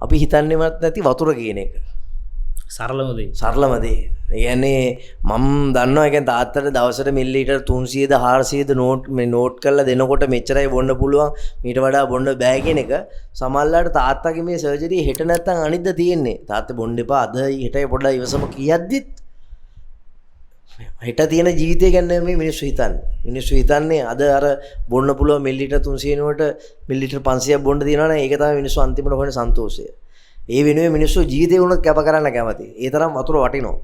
අපි හිතන්නේවත් නැති වතුර කියන එක. සරලම දේ. ඒ කියන්නේ මම දන්නවා ඒ කියන්නේ තාත්තට දවසට මිලිලීටර් 300ද 400ද නෝට් කරලා දෙනකොට මෙච්චරයි බොන්න පුළුවන් මීට වඩා බොන්න බෑ කියන එක සමහරවිට තාත්තගේ මේ සර්ජරි හෙට නැත්තම් අනිද්දා තියෙන්නේ. තාත්තා බොන්න එපා අද හෙටයි පොඩ්ඩක් ඉවසම කියද්දිත් හෙට තියෙන ජීවිතය ගැන මේ මිනිස්සු හිතන්නේ අද අර බොන්න පුළුවන් මිලිලීටර් 300 නෝට මිලිලීටර් 500ක් බොන්න තියනවනේ ඒක තමයි මිනිස්සු අන්තිමට හොයන සන්තෝෂය. ඒ වෙනුවෙන් මිනිස්සු ජීවිතේ වුණත් කැප කරන්න කැමති. ඒ තරම් වතුර වටිනවා.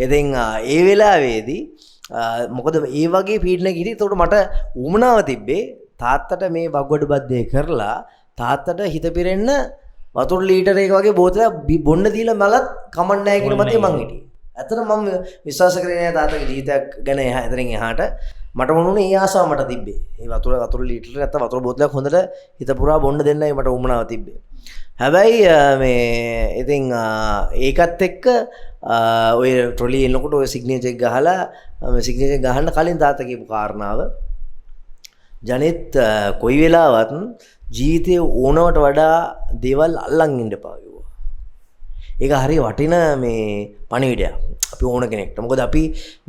ඉතින් ඒ වෙලාවේදී මොකද ඒ වගේ පීඩනයක් හිටියේ. ඒකට මට උමනාව තිබ්බේ තාත්තට මේ වග්ගඩු බද්දේ කරලා තාත්තට හිත පිරෙන්න වතුර ලීටර් එක වගේ බෝතලයක් බොන්න දීලා මලත් කමක් නැහැ කියන මතේ මං හිටියේ. ඇත්තට මම විශ්වාස කරේ නෑ තාත්තගේ ජීවිතයක් ගැන එතනින් එහාට. මට වුණේ ඒ ආසාව මට තිබ්බේ. මේ වතුර ලීටර් නැත්නම් වතුර බෝතලයක් හොඳට හිත පුරා බොන්න දෙන්නයි මට උමනාව තිබ්බේ. හැබැයි මේ ඉතින් ඒකත් එක්ක ඔය ට්‍රොලි එනකොට ඔය සිග්නේචර් ගහන්න කලින් තාත්තා කියපු කාරණාව ජනෙත් කොයි වෙලාවත් ජීවිතේ ඕනවට වඩා දේවල් අල්ලන් ඉන්න එපා කිව්වා. ඒක හරිය වටින මේ පණිවිඩයක් අපි ඕන කෙනෙක්ට. මොකද අපි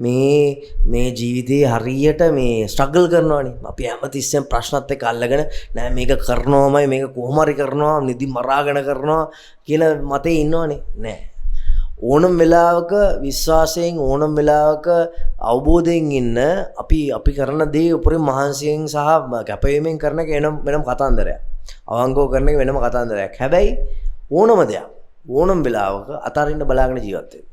මේ ජීවිතේ හරියට මේ ස්ට්‍රගල් කරනවානේ. අපි හැමතිස්සෙම ප්‍රශ්නත් එක්ක අල්ලගෙන නෑ මේක කරනවමයි මේක කොහොම හරි කරනවා නිදි මරාගෙන කරනවා කියන මතේ ඉන්නවනේ. නෑ. ඕනම වෙලාවක විශ්වාසයෙන් ඕනම වෙලාවක අවබෝධයෙන් ඉන්න අපි කරන දේ උපරිම මහන්සියෙන් සහ කැපවීමෙන් කරන එක වෙනම කතාන්දරයක්. අවංකව කරන එක වෙනම කතාන්දරයක්. හැබැයි ඕනම දෙයක් ඕනම වෙලාවක අතාරින්න බලාගෙන ජීවත් වෙන්න.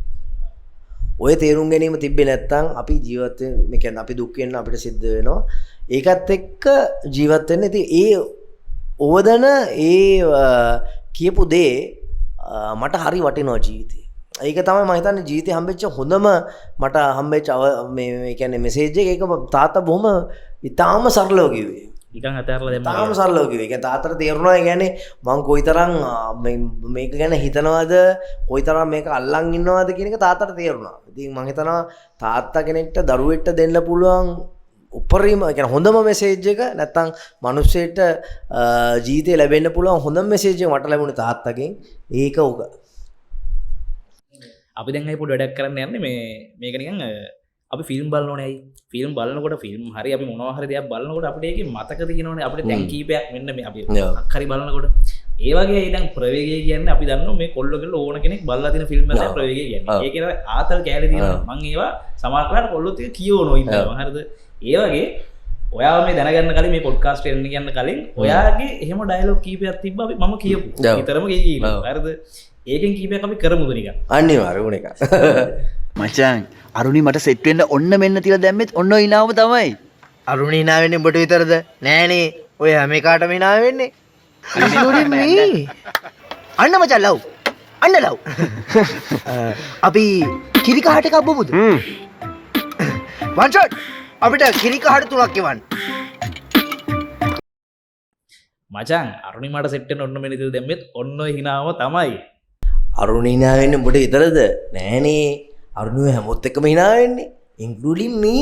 ඔය තේරුම් ගැනීම තිබ්බේ නැත්නම් අපි ජීවත් වෙන්නේ මේ කියන්නේ අපි දුක් වෙන්න අපිට සිද්ධ වෙනවා. ඒකත් එක්ක ජීවත් වෙන්න. ඉතින් ඒ ඕවදන ඒ කියපු දේ මට හරි වටිනවා ජීවිතේ. ඒක තමයි මම හිතන්නේ ජීවිතේ හම්බෙච්ච හොඳම මට හම්බෙච්ච මේ කියන්නේ මෙසේජ් එක. ඒක තාත්තා බොහොම ඉතාම සරලව කිව්වේ. නිකන් අතහැරලා දැම්මා. තාම සරලව කිව්වේ. ඒ කියන්නේ තාත්තට තේරුණා. ඒ කියන්නේ මම කොයිතරම් මේක ගැන හිතනවද, කොයිතරම් මේක අල්ලන් ඉන්නවද කියන එක තාත්තට තේරුණා. ඉතින් මම හිතනවා තාත්තා කෙනෙක්ට දරුවෙක්ට දෙන්න පුළුවන් උපරිම කියන්නේ හොඳම මෙසේජ් එක නැත්තම් මිනිස්සෙට ජීවිතේ ලැබෙන්න පුළුවන් හොඳම මෙසේජ් එක මට ලැබුණේ තාත්තගෙන්. ඒක උග. අපි දැන් අයි පොඩි වැඩක් කරන්න යන්නේ මේක නිකන් අපි ෆිල්ම් බලනෝනේ. අයි ෆිල්ම් බලනකොට ෆිල්ම් හරි අපි මොනවා හරි දෙයක් බලනකොට අපිට ඒකේ මතක තියෙනවනේ. අපිට දැන් කීපයක් මෙන්න මේ අපි හරි බලනකොට ඒ වගේ දැන් ප්‍රවේගය කියන්නේ අපි දන්නවා මේ කොල්ල කෙල්ල ඕන කෙනෙක් බලලා තියෙන ෆිල්ම් එකක් ප්‍රවේගය කියන්නේ. ඒකේ ආතල් කැලේ තියෙනවා. මම ඒවා සමහරట్లాට කොල්ලොත් එක කියවනවා ඉන්නවා. හරිද? ඒ වගේ ඔයා මේ දැනගන්න කලින් මේ පොඩ්කාස්ට් එකෙන් කියන්න කලින් ඔයාගේ එහෙම ඩයලොග් කීපයක් තිබ්බා අපි මම කියපු. විතරම කියනවා. හරිද? ඒකෙන් කීපයක් අපි කරමුද නිකන්. අනිවාර්යම එක. මචං අරුණි මට සෙට් වෙන්න ඔන්න මෙන්න තියලා දැම්මෙත් ඔන්න ඔය ඉනාව තමයි. අරුණි hina වෙන්නේ උඹට විතරද? නෑනේ. ඔය හැම එකටම hina වෙන්නේ. including me. අන්න මචං ලව්. අන්න ලව්. අපි කිරි කහට එකක් බොමුද? one shot. අපිට කිරි කහට 3ක් එවන්න. මචං අරුණි මට සෙට් වෙන්න ඔන්න මෙන්න තියලා දැම්මෙත් ඔන්න ඔය හිනාව තමයි. අරුණ hina වෙන්නේ උඹට විතරද? නෑනේ. අරුණ හැමොත් එක්කම hina වෙන්නේ. including me.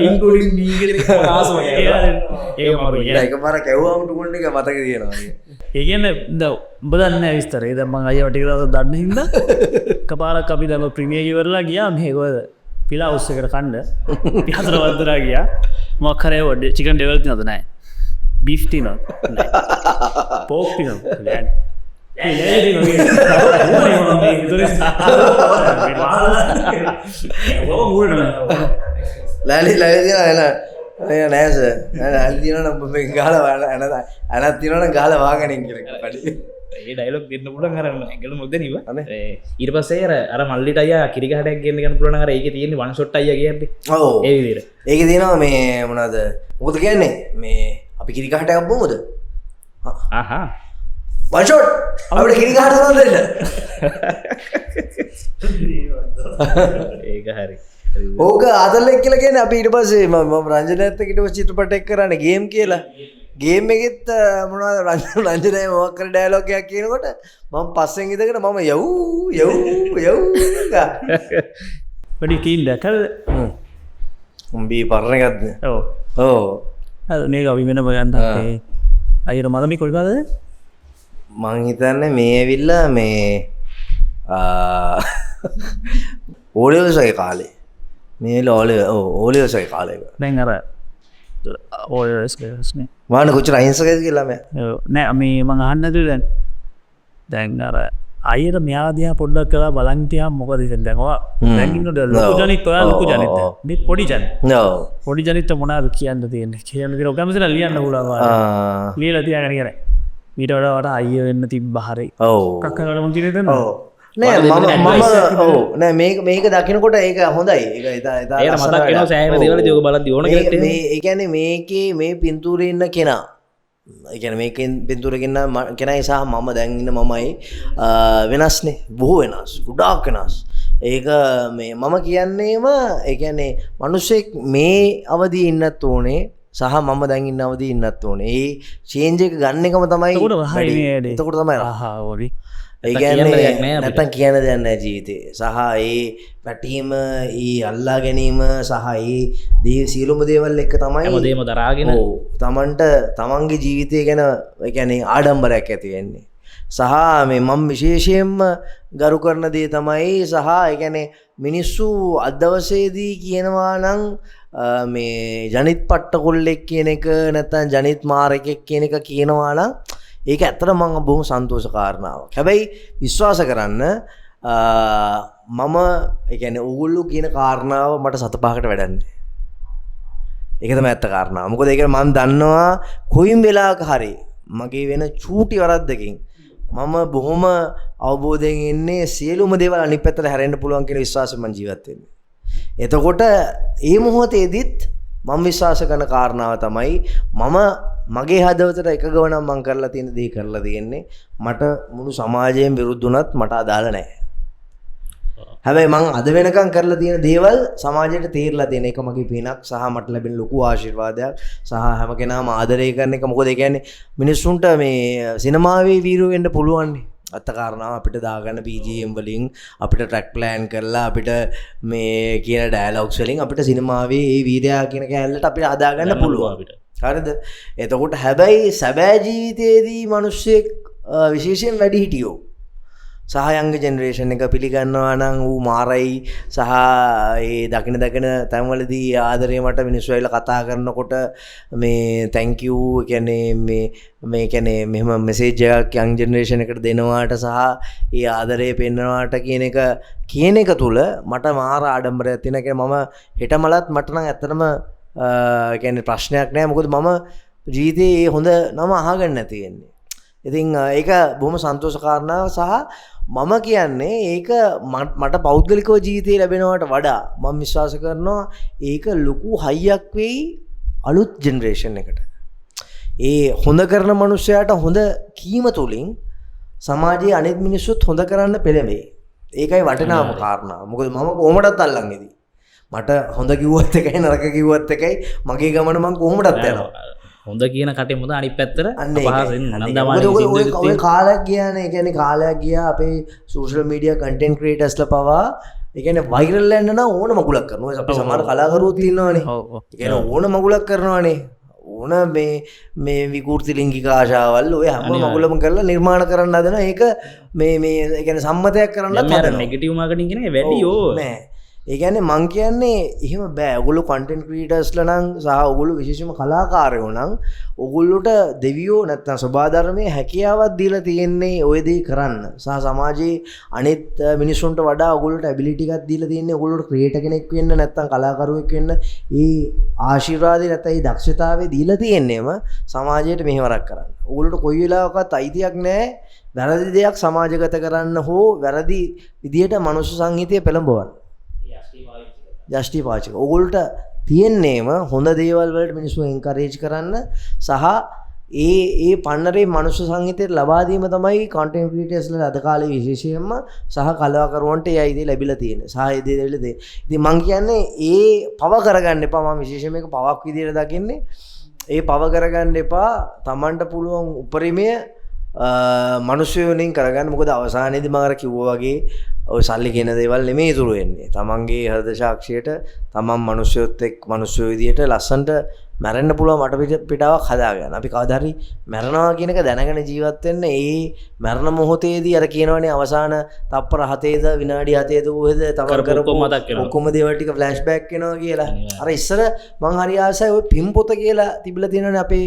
ඉන්ක්ලූඩින් මී කියන ආසම ඒක මරු එකපාර කැවුවාම ටුකුන් එක මතක තියෙනවා. ඒ කියන්නේ උඹ දන්නේ නැහැ විස්තරේ. දැන් මම අයියා ටික දවස් දන්නේ හින්දා කපාරක් අපි දැන් ප්‍රීමියර් ඉවරලා ගියා මේක පිලා හවුස් එකට කන්න. පිටතර වන්දනා ගියා. මොකක් කරේ වඩේ චිකන් ඩෙවල් තියනද නැහැ. බීෆ් තියනද නැහැ. පෝක් තියනද නැහැ. ලැලි නෑස ඇල්තින ගාල ඇනත් තිනන ගාල වාගනින් කියර පඩි ඒ ඩයිලොක් දෙන්න පුලන් කරන්න ඇගල මුද නිව ඊට පස්සේ අර මල්ලිට අය කිරිකහටක් ගෙන්න්න පුලන කර ඒක තියෙන වන්සොට් අය කියන්න ඕ ඒවිදිර ඒක තියෙනවා මේ මොනාද මොකද කියන්නේ මේ අපි කිරිකහට අබ්බමුද ආහා වන්ෂොට් අපට කිරිකහට දෙන්න ඒක හරි ඕක අදල්ලෙක් කියලා කියන්නේ අපි ඊට පස්සේ මම රංජන ඇත්ත ඊට පස්සේ චිත්‍රපටයක් කරන්නේ ගේම් කියලා ගේම් එකෙත් මොනවද රංජනයි මොකක් කර ඩයලොග් එකක් කියනකොට මම පස්සෙන් ඉඳගෙන මම යව් වැඩි කීන් දැකද උඹී පරණ එකක්ද ඔව් මේක අපි වෙනම ගන්න අයියට මදමි කොල්කාද මං හිතන්නේ මේ ඇවිල්ලා මේ ඕලෙවසගේ කාලේ මේ ඕලෙවසගේ කාලයක දැන් අර ඕස්නේ වාන කොච්චර අහිංසකද කියලා මම නෑ මේ මං අහන්නද දැන් අර අයියට මෙයාදියා පොඩ්ඩක් කලා බලන්තියා මොකද දැන් ඔයා දැන් ඉන්නද ලොකු ජනිත් ඔයා ලොකු ජනිත් මේ පොඩි ජනිත් පොඩි ජනිත් මොනවද කියන්න තියෙන්නේ කියන්න කියලා ඔකමසලා ලියන්න පුළුවන් ලියලා තියාගෙන ඉන්නේ මීට වඩා අයිය වෙන්න තිබ්බ හරි ඔව් කක්කකට මොන් කිරේ දෙන්න ඔව් නෑ මම ඔව් නෑ මේක දකින්නකොට ඒක හොඳයි ඒක එදා ඒක මතක් වෙනවා සෑහෙන දේවල් ඉතින් ඔක බලද්දි ඕන කෙනෙක් මේ ඒ කියන්නේ මේකේ මේ පින්තූරේ ඉන්න කෙනා ඒ කියන්නේ මේකෙන් පින්තූරේ ඉන්න කෙනයි සහ මම දැන් ඉන්න මමයි වෙනස්නේ බොහෝ වෙනස් ගොඩාක් වෙනස් ඒක මේ මම කියන්නේම ඒ කියන්නේ මිනිස්සෙක් මේ අවදියේ ඉන්නත් ඕනේ සහ මම දැන් ඉන්න අවදී ඉන්නත් ඕනේ. ඒ චේන්ජ් එක ගන්න එකම තමයි. එතකොට තමයි ආහා ඕවි. ඒ කියන්නේ නැත්තම් කියන්න දෙයක් නැහැ ජීවිතේ. සහ ඒ පැටීම, ඒ අල්ලා ගැනීම සහ ඒ සියලුම දේවල් එක්ක තමයි හැමදේම දරාගෙන ඔව් තමන්ට තමන්ගේ ජීවිතය ගැන ඒ කියන්නේ ආඩම්බරයක් ඇති වෙන්නේ. සහ මේ මම විශේෂයෙන්ම ගරු කරන දේ තමයි සහ ඒ කියන්නේ මිනිස්සු අද දවසේදී කියනවා නම් මේ ජනිත් පට්ට කොල්ලෙක් කියන එක නැත්නම් ජනිත් මාරෙක් කියන එක කියනවා නම් ඒක ඇත්තට මම බොහොම සන්තෝෂ කාරණාවක්. හැබැයි විශ්වාස කරන්න මම ඒ කියන්නේ ඕගොල්ලෝ කියන කාරණාව මට සත පහකට වැඩන්නේ. ඒක තමයි ඇත්ත කාරණාව. මොකද ඒක මම දන්නවා කොයිම් වෙලාවක හරි මගේ වෙන චූටි වරද්දකින් මම බොහොම අවබෝධයෙන් ඉන්නේ සියලුම දේවල් අනිත් පැත්තට හැරෙන්න පුළුවන් කියන විශ්වාසයෙන් මම ජීවත් වෙන්නේ. එතකොට මේ මොහොතේදීත් මම විශ්වාස කරන කාරණාව තමයි මම මගේ හදවතට එක ගවනම් මං කරලා තියෙන දේ කරලා තියෙන්නේ මට මුළු සමාජයෙන් විරුද්ධ වුණත් මට අදාළ නැහැ. හැබැයි මං අද වෙනකන් කරලා තියෙන දේවල් සමාජයට තේරලා තියෙන එක මගේ පිනක් සහ මට ලැබෙන ලොකු ආශිර්වාදයක් සහ හැම කෙනාම ආදරය කරන එක. මොකද ඒ කියන්නේ මිනිස්සුන්ට මේ සිනමාවේ වීරයෝ වෙන්න පුළුවන් නේ. අත්ත කාරණාව අපිට දාගන්න BGM වලින් අපිට ට්‍රැක් ප්ලෑන් කරලා අපිට මේ කියන ඩයලොග්ස් වලින් අපිට සිනමාවේ ඒ වීරයා කියන කැලලට අපිට හදාගන්න පුළුවන් අපිට. හරිද? එතකොට හැබැයි සැබෑ ජීවිතයේදී මිනිස්සෙක් විශේෂයෙන් වැඩි හිටියෝ සහ යංග ජෙනරේෂන් එක පිළිගන්නවා නම් ඌ මාරයි සහ ඒ දකින තැන්වලදී ආදරේ මට මිනිස්සු ඇවිල්ලා කතා කරනකොට මේ thank you කියන්නේ මේ කියන්නේ මෙහෙම මෙසේජ් එකක් යං ජෙනරේෂන් එකට දෙනවාට සහ ඒ ආදරේ පෙන්වනවාට කියන එක තුල මට මාර ආඩම්බරයක් තියෙනවා. කියන්නේ මම හෙටමලත් මට නම් ඇත්තටම කියන්නේ ප්‍රශ්නයක් නෑ. මොකද මම ජීවිතේ හොඳ නම අහගන්න නැති වෙන්නේ. ඉතින් ඒක බොහොම සන්තෝෂ කාරණාවක් සහ මම කියන්නේ ඒක මට පෞද්ගලිකව ජීවිතේ ලැබෙනවට වඩා මම විශ්වාස කරනවා ඒක ලොකු හයියක් වෙයි අලුත් ජෙනරේෂන් එකට. ඒ හොඳ කරන මනුස්සයාට හොඳ කීම තුලින් සමාජයේ අනිත් මිනිස්සුත් හොඳ කරන්න පෙළඹේ. ඒකයි වටිනාම කාරණාව. මොකද මම කොහොමදත් අල්ලන් ඉදී. මට හොඳ කිව්වත් එකයි නරක කිව්වත් එකයි මගේ ගමන මම කොහොමදත් යනවා. හොඳ කියන කටේ මුද අනිත් පැත්තට ඔය කාලයක් ගියානේ. ඒ කියන්නේ කාලයක් ගියා අපේ සෝෂල් මීඩියා කන්ටෙන්ට් ක්‍රියේටර්ස්ලා පවා ඒ කියන්නේ වෛරල් වෙන්න නම් ඕන මගුලක් කරනවා. අපි සමහර කලාකරුවෝත් ඉන්නවනේ. ඒ කියන්නේ ඕන මගුලක් කරනවානේ. ඕන මේ විකෘති ලිංගික ආශාවල් ඔය හැම මගුලම කරලා නිර්මාණ කරන්න හදනවා. ඒක මේ ඒ කියන්නේ සම්මතයක් කරන්නත් හදනවා. නෙගටිව් මාකටිං කියන එක වැඩි ඕ නෑ. ඒ කියන්නේ මං කියන්නේ එහෙම බෑ. ඔයගොල්ලෝ කන්ටෙන්ට් ක්‍රියේටර්ස්ලා නම් සහ ඔයගොල්ලෝ විශේෂම කලාකාරයෝ නම් ඔයගොල්ලොට දෙවියෝ නැත්තම් සබාධර්මයේ හැකියාවක් දීලා තියෙන්නේ ওই දේ කරන්න. සහ සමාජයේ අනිත් මිනිස්සුන්ට වඩා ඔයගොල්ලොට ඇබිලිටි එකක් දීලා තියෙන්නේ ඔයගොල්ලොට ක්‍රියේටර් කෙනෙක් වෙන්න නැත්තම් කලාකරුවෙක් වෙන්න. ඒ ආශිර්වාදේ නැත්නම් ඒ දක්ෂතාවය දීලා තියෙන්නේම සමාජයට මෙහෙවරක් කරන්න. ඔයගොල්ලොට කොයි වෙලාවකවත් අයිතියක් නැහැ වැරදි දෙයක් සමාජගත කරන්න හෝ වැරදි විදියට මනුෂ්‍ය සංහිතය පෙළඹවන්න. ජස්ටි පාචික ඔගොල්ට තියෙන්නේම හොඳ දේවල් වලට මිනිස්සු එන්කරේජ් කරන්න සහ ඒ පන්නරේ මනුෂ්‍ය සංහිතයට ලබා දීම තමයි කන්ටෙන්ට් ක්‍රියේටර්ස්ලා අද කාලේ විශේෂයෙන්ම සහ කලාකරුවන්ට ඒ අයිතිය ලැබිලා තියෙන්නේ. සහ ඒ දේ ලැබිලා තියෙන්නේ. ඉතින් මං කියන්නේ ඒ පව කරගන්න එපා. මම විශේෂයෙන් මේක පවක් විදියට දකින්නේ. ඒ පව කරගන්න එපා. Tamanට පුළුවන් උපරිමය මනුෂ්‍ය වලින් කරගන්න. මොකද අවසානයේදී මම අර කිව්වා වගේ ඔය සල්ලි කියන දේවල් නෙමෙයි ඉතුරු වෙන්නේ. තමන්ගේ හෘද සාක්ෂියට තමන් මිනිස්සුත් එක්ක මිනිස්සු විදියට ලස්සනට මැරෙන්න පුළුවන් මට පිටාවක් හදාගන්න. අපි කවදා හරි මැරෙනවා කියන එක දැනගෙන ජීවත් වෙන්න. ඒ මරණ මොහොතේදී අර කියනවනේ අවසාන තප්පර 7ේද විනාඩි 7ේද කොහෙද තමන් කරපු ඔක්කොම දේවල් ටික ෆ්ලෑෂ් බෑක් වෙනවා කියලා. අර ඉස්සර මං හරි ආසයි ඔය පිම්පොත කියලා තිබිලා තියෙනවනේ අපේ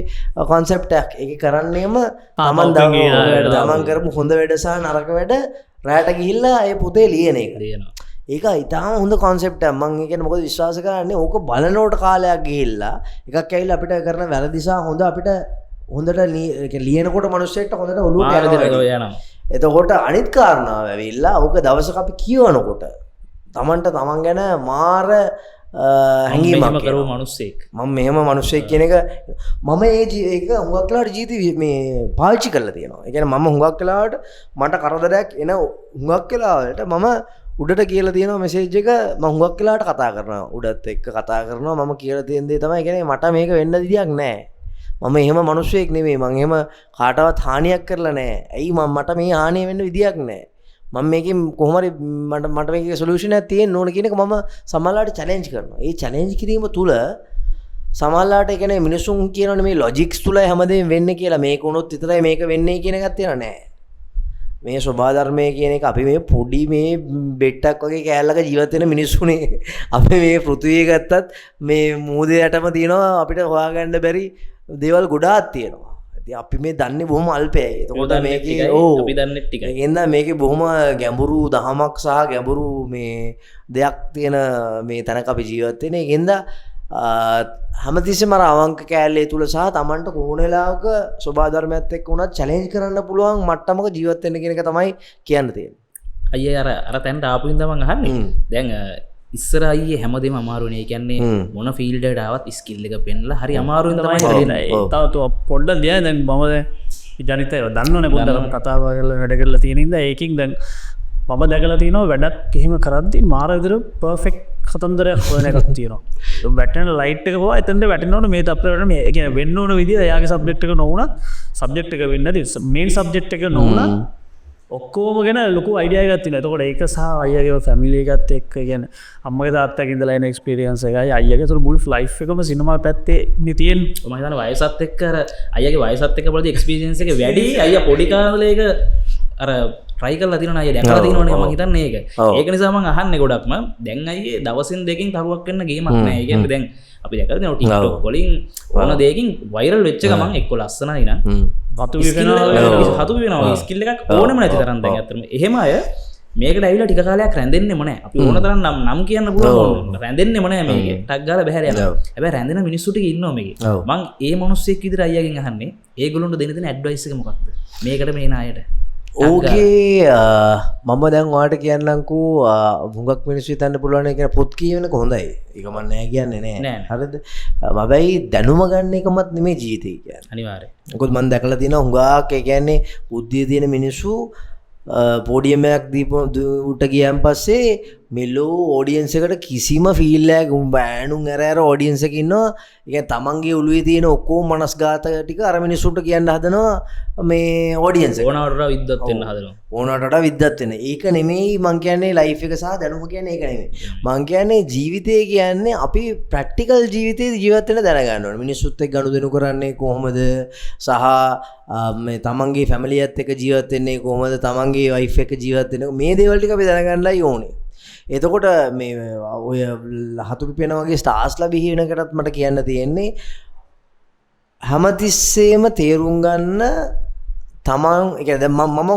concept එකක්. ඒක කරන්නේම තමන් කරපු හොඳ වැඩ සහ නරක වැඩ රැට ගිහිල්ලා ඒ පොතේ ලියන එක. ඒක ඉතාම හොඳ concept එකක්. මම කියන්නේ මොකද විශ්වාස කරන්නේ ඕක බලනකොට කාලයක් ගිහිල්ලා එකක් ඇවිල්ලා අපිට කරන වැරදි සහ හොඳ අපිට හොඳට ලියනකොට මිනිස්සෙක්ට හොඳට ඔලුවට යනවා. එතකොට අනිත් කාරණාව ඇවිල්ලා ඕක දවසක අපි කියවනකොට Tamanට Taman ගැන මාර හැඟීමක් කරව මිනිස්සෙක්. මම මෙහෙම මිනිස්සෙක් කියන එක මම ඒක හුඟක් වෙලාවට ජීවිතේ මේ පාවිච්චි කරලා තියෙනවා. ඒ කියන්නේ මම හුඟක් වෙලාවට මට කරදරයක් එන හුඟක් වෙලාවට මම උඩට කියලා තියෙනවා මෙසේජ් එක. මම හුඟක් වෙලාවට කතා කරනවා උඩත් එක්ක කතා කරනවා. මම කියලා තියෙන දේ තමයි කියන්නේ මට මේක වෙන්න විදියක් නැහැ. මම එහෙම මිනිස්සෙක් නෙමෙයි. මම එහෙම කාටවත් හානියක් කරලා නැහැ. ඇයි මට මේ හානිය වෙන්න විදියක් නැහැ. මම මේකෙන් කොහොම හරි මට මේකේ සොලියුෂන් එකක් තියෙන්න ඕන කියන එක මම සමහරවිට චැලෙන්ජ් කරනවා. ඒ චැලෙන්ජ් කිරීම තුල සමහරවිට ඒ කියන්නේ මිනිසුන් කියනවනේ මේ ලොජික්ස් තුලයි හැමදේම වෙන්නේ කියලා. මේක වුණොත් විතරයි මේක වෙන්නේ කියන එකක් තියෙනව නෑ. මේ ස්වභාව ධර්මයේ කියන එක අපි මේ පොඩි මේ බෙට්ටක් වගේ කෑල්ලක ජීවත් වෙන මිනිස්සුනේ. අපි මේ පෘථිවිය ගත්තත් මේ මූදේ යටම තියෙනවා අපිට හොයාගන්න බැරි දේවල් ගොඩාක් තියෙනවා. අපි මේ දන්නේ බොහොම අල්පයි. එතකොට මේකේ අපි දන්නේ ටිකයි. ඒකෙන්ද මේකේ බොහොම ගැඹුරු දහමක් සහ ගැඹුරු මේ දෙයක් තියෙන මේ තැනක අපි ජීවත් වෙන්නේ. ඒකෙන්ද හැමතිස්සෙම අර අවංක කෑල්ලේ තුල සහ Tamanට කොහොන වෙලාවක සබා ධර්මයත් එක්ක උනත් චැලෙන්ජ් කරන්න පුළුවන් මට්ටමක ජීවත් වෙන්න කියන එක තමයි කියන්න තියෙන්නේ. අයියේ අර තැනට ආපු ඉඳන් මම අහන්නේ. දැන් ඉස්සර අයියේ හැමදේම අමාරුනේ. ඒ කියන්නේ මොන ෆීල්ඩ් එකට ආවත් ස්කිල් එක පෙන්නලා හරි අමාරුවෙන් තමයි හරියන්නේ. තව පොඩ්ඩක් දිහා දැන් මම ජනිත දන්නවනේ පොඩ්ඩක් කතාව කරලා වැඩ කරලා තියෙන ඉඳ ඒකින් දැන් මම දැකලා තියෙනවා වැඩක් එහෙම කරද්දි මාර විදිහට පර්ෆෙක්ට් කතන්දරයක් හොයන එකක් තියෙනවා. වැටෙන ලයිට් එක පවා එතනට වැටෙනවනේ මේ තප්පරට මේ ඒ කියන්නේ වෙන්න ඕන විදිහ එයාගේ සබ්ජෙක්ට් එක නොවුණත් සබ්ජෙක්ට් එක වෙන්නේ නැති මේන් සබ්ජෙක්ට් එක නොවුණත් ඔක්කොම ගැන ලොකු අයිඩියා එකක් තියෙනවා. එතකොට ඒක සහ අයියාගේ ෆැමිලි එකත් එක්ක කියන්නේ අම්මගේ තාත්තගේ ඉඳලා එන එක්ස්පීරියන්ස් එකයි අයියාගේ ඒතර මුල් ලයිෆ් එකම සිනමා පැත්තේ නේ තියෙන්නේ. මම හිතන්නේ වයසත් එක්ක අර අයියාගේ වයසත් එක්ක බලද්දී එක්ස්පීරියන්ස් එක වැඩි. අයියා පොඩි කාලේ ඒක අර ට්‍රයි කරලා තියෙනවා අයියා දැකලා තියෙනවනේ මම හිතන්නේ ඒක. ඒක නිසා මම අහන්නේ ගොඩක්ම දැන් අයියේ දවසින් දෙකකින් තරුවක් වෙන්න ගේමක් නැහැ. ඒ කියන්නේ දැන් අපි දැකලා තියෙනවා TikTok වලින් ඕන දෙයකින් වයිරල් වෙච්ච ගමන් එක්ක ලස්සනයි නම් හතු වෙනවා ස්කිල් එකක් ඕනෙම නැති තරම් දැන් අතරම එහෙම අය මේකට ඇවිල්ලා ටික කාලයක් රැඳෙන්නෙම නැහැ. අපි ඕන තරම් නම් කියන්න පුළුවන් රැඳෙන්නෙම නැහැ මේකේ. ටක් ගාලා බහැර යනවා. හැබැයි රැඳෙන මිනිස්සු ටික ඉන්නවා මේකේ. මං ඒ මිනිස්සෙක් විදිහට අයියාගෙන් අහන්නේ ඒගොල්ලොන්ට දෙන ඇඩ්වයිස් එක මොකක්ද? මේකට මේන අයට. ඕකේ මම දැන් ඔයාලට කියන්නම්කෝ හුඟක් මිනිස්සු හිතන්න පුළුවන් කියන පොත් කියවනක හොඳයි. ඒක මම නෑ කියන්නේ නෑ. හරිද? මබැයි දැනුම ගන්න එකමත් නෙමෙයි ජීවිතේ කියන්නේ. අනිවාර්යයෙන්. මොකද මම දැකලා තියෙනවා හුඟක් ඒ කියන්නේ බුද්ධිය තියෙන මිනිස්සු පෝඩියමයක් දීපුට ගියන් පස්සේ මෙලෝ ඕඩියන්ස් එකට කිසිම ෆීල් එකක් බෑනුන් අර ඕඩියන්ස් එකක ඉන්නවා. ඒ කියන්නේ තමන්ගේ ඔළුවේ තියෙන ඔක්කොම මනස්ගත ටික අර මිනිස්සුන්ට කියන්න හදනවා මේ ඕඩියන්ස් එක. ඕනවට වඩා විද්වත් වෙන්න හදනවා. ඕනවට වඩා විද්වත් වෙන. ඒක නෙමෙයි මං කියන්නේ ලයිෆ් එක සහ දැනුම කියන්නේ ඒක නෙමෙයි. මං කියන්නේ ජීවිතය කියන්නේ අපි ප්‍රැක්ටිකල් ජීවිතේ ජීවත් වෙන්න දැනගන්න ඕනේ. මිනිස්සුත් එක්ක ගනුදෙනු කරන්නේ කොහොමද සහ මේ තමන්ගේ ෆැමිලියත් එක්ක ජීවත් වෙන්නේ කොහොමද තමන්ගේ වයිෆ් එක්ක ජීවත් වෙන්නේ මේ දේවල් ටික අපි දැනගන්නයි ඕනේ. එතකොට මේ ඔය හතු පිපෙන වගේ ස්ටාර්ස්ලා බිහි වෙනකටත් මට කියන්න තියෙන්නේ හැමතිස්සෙම තේරුම් ගන්න තමන් ඒ කියන්නේ මම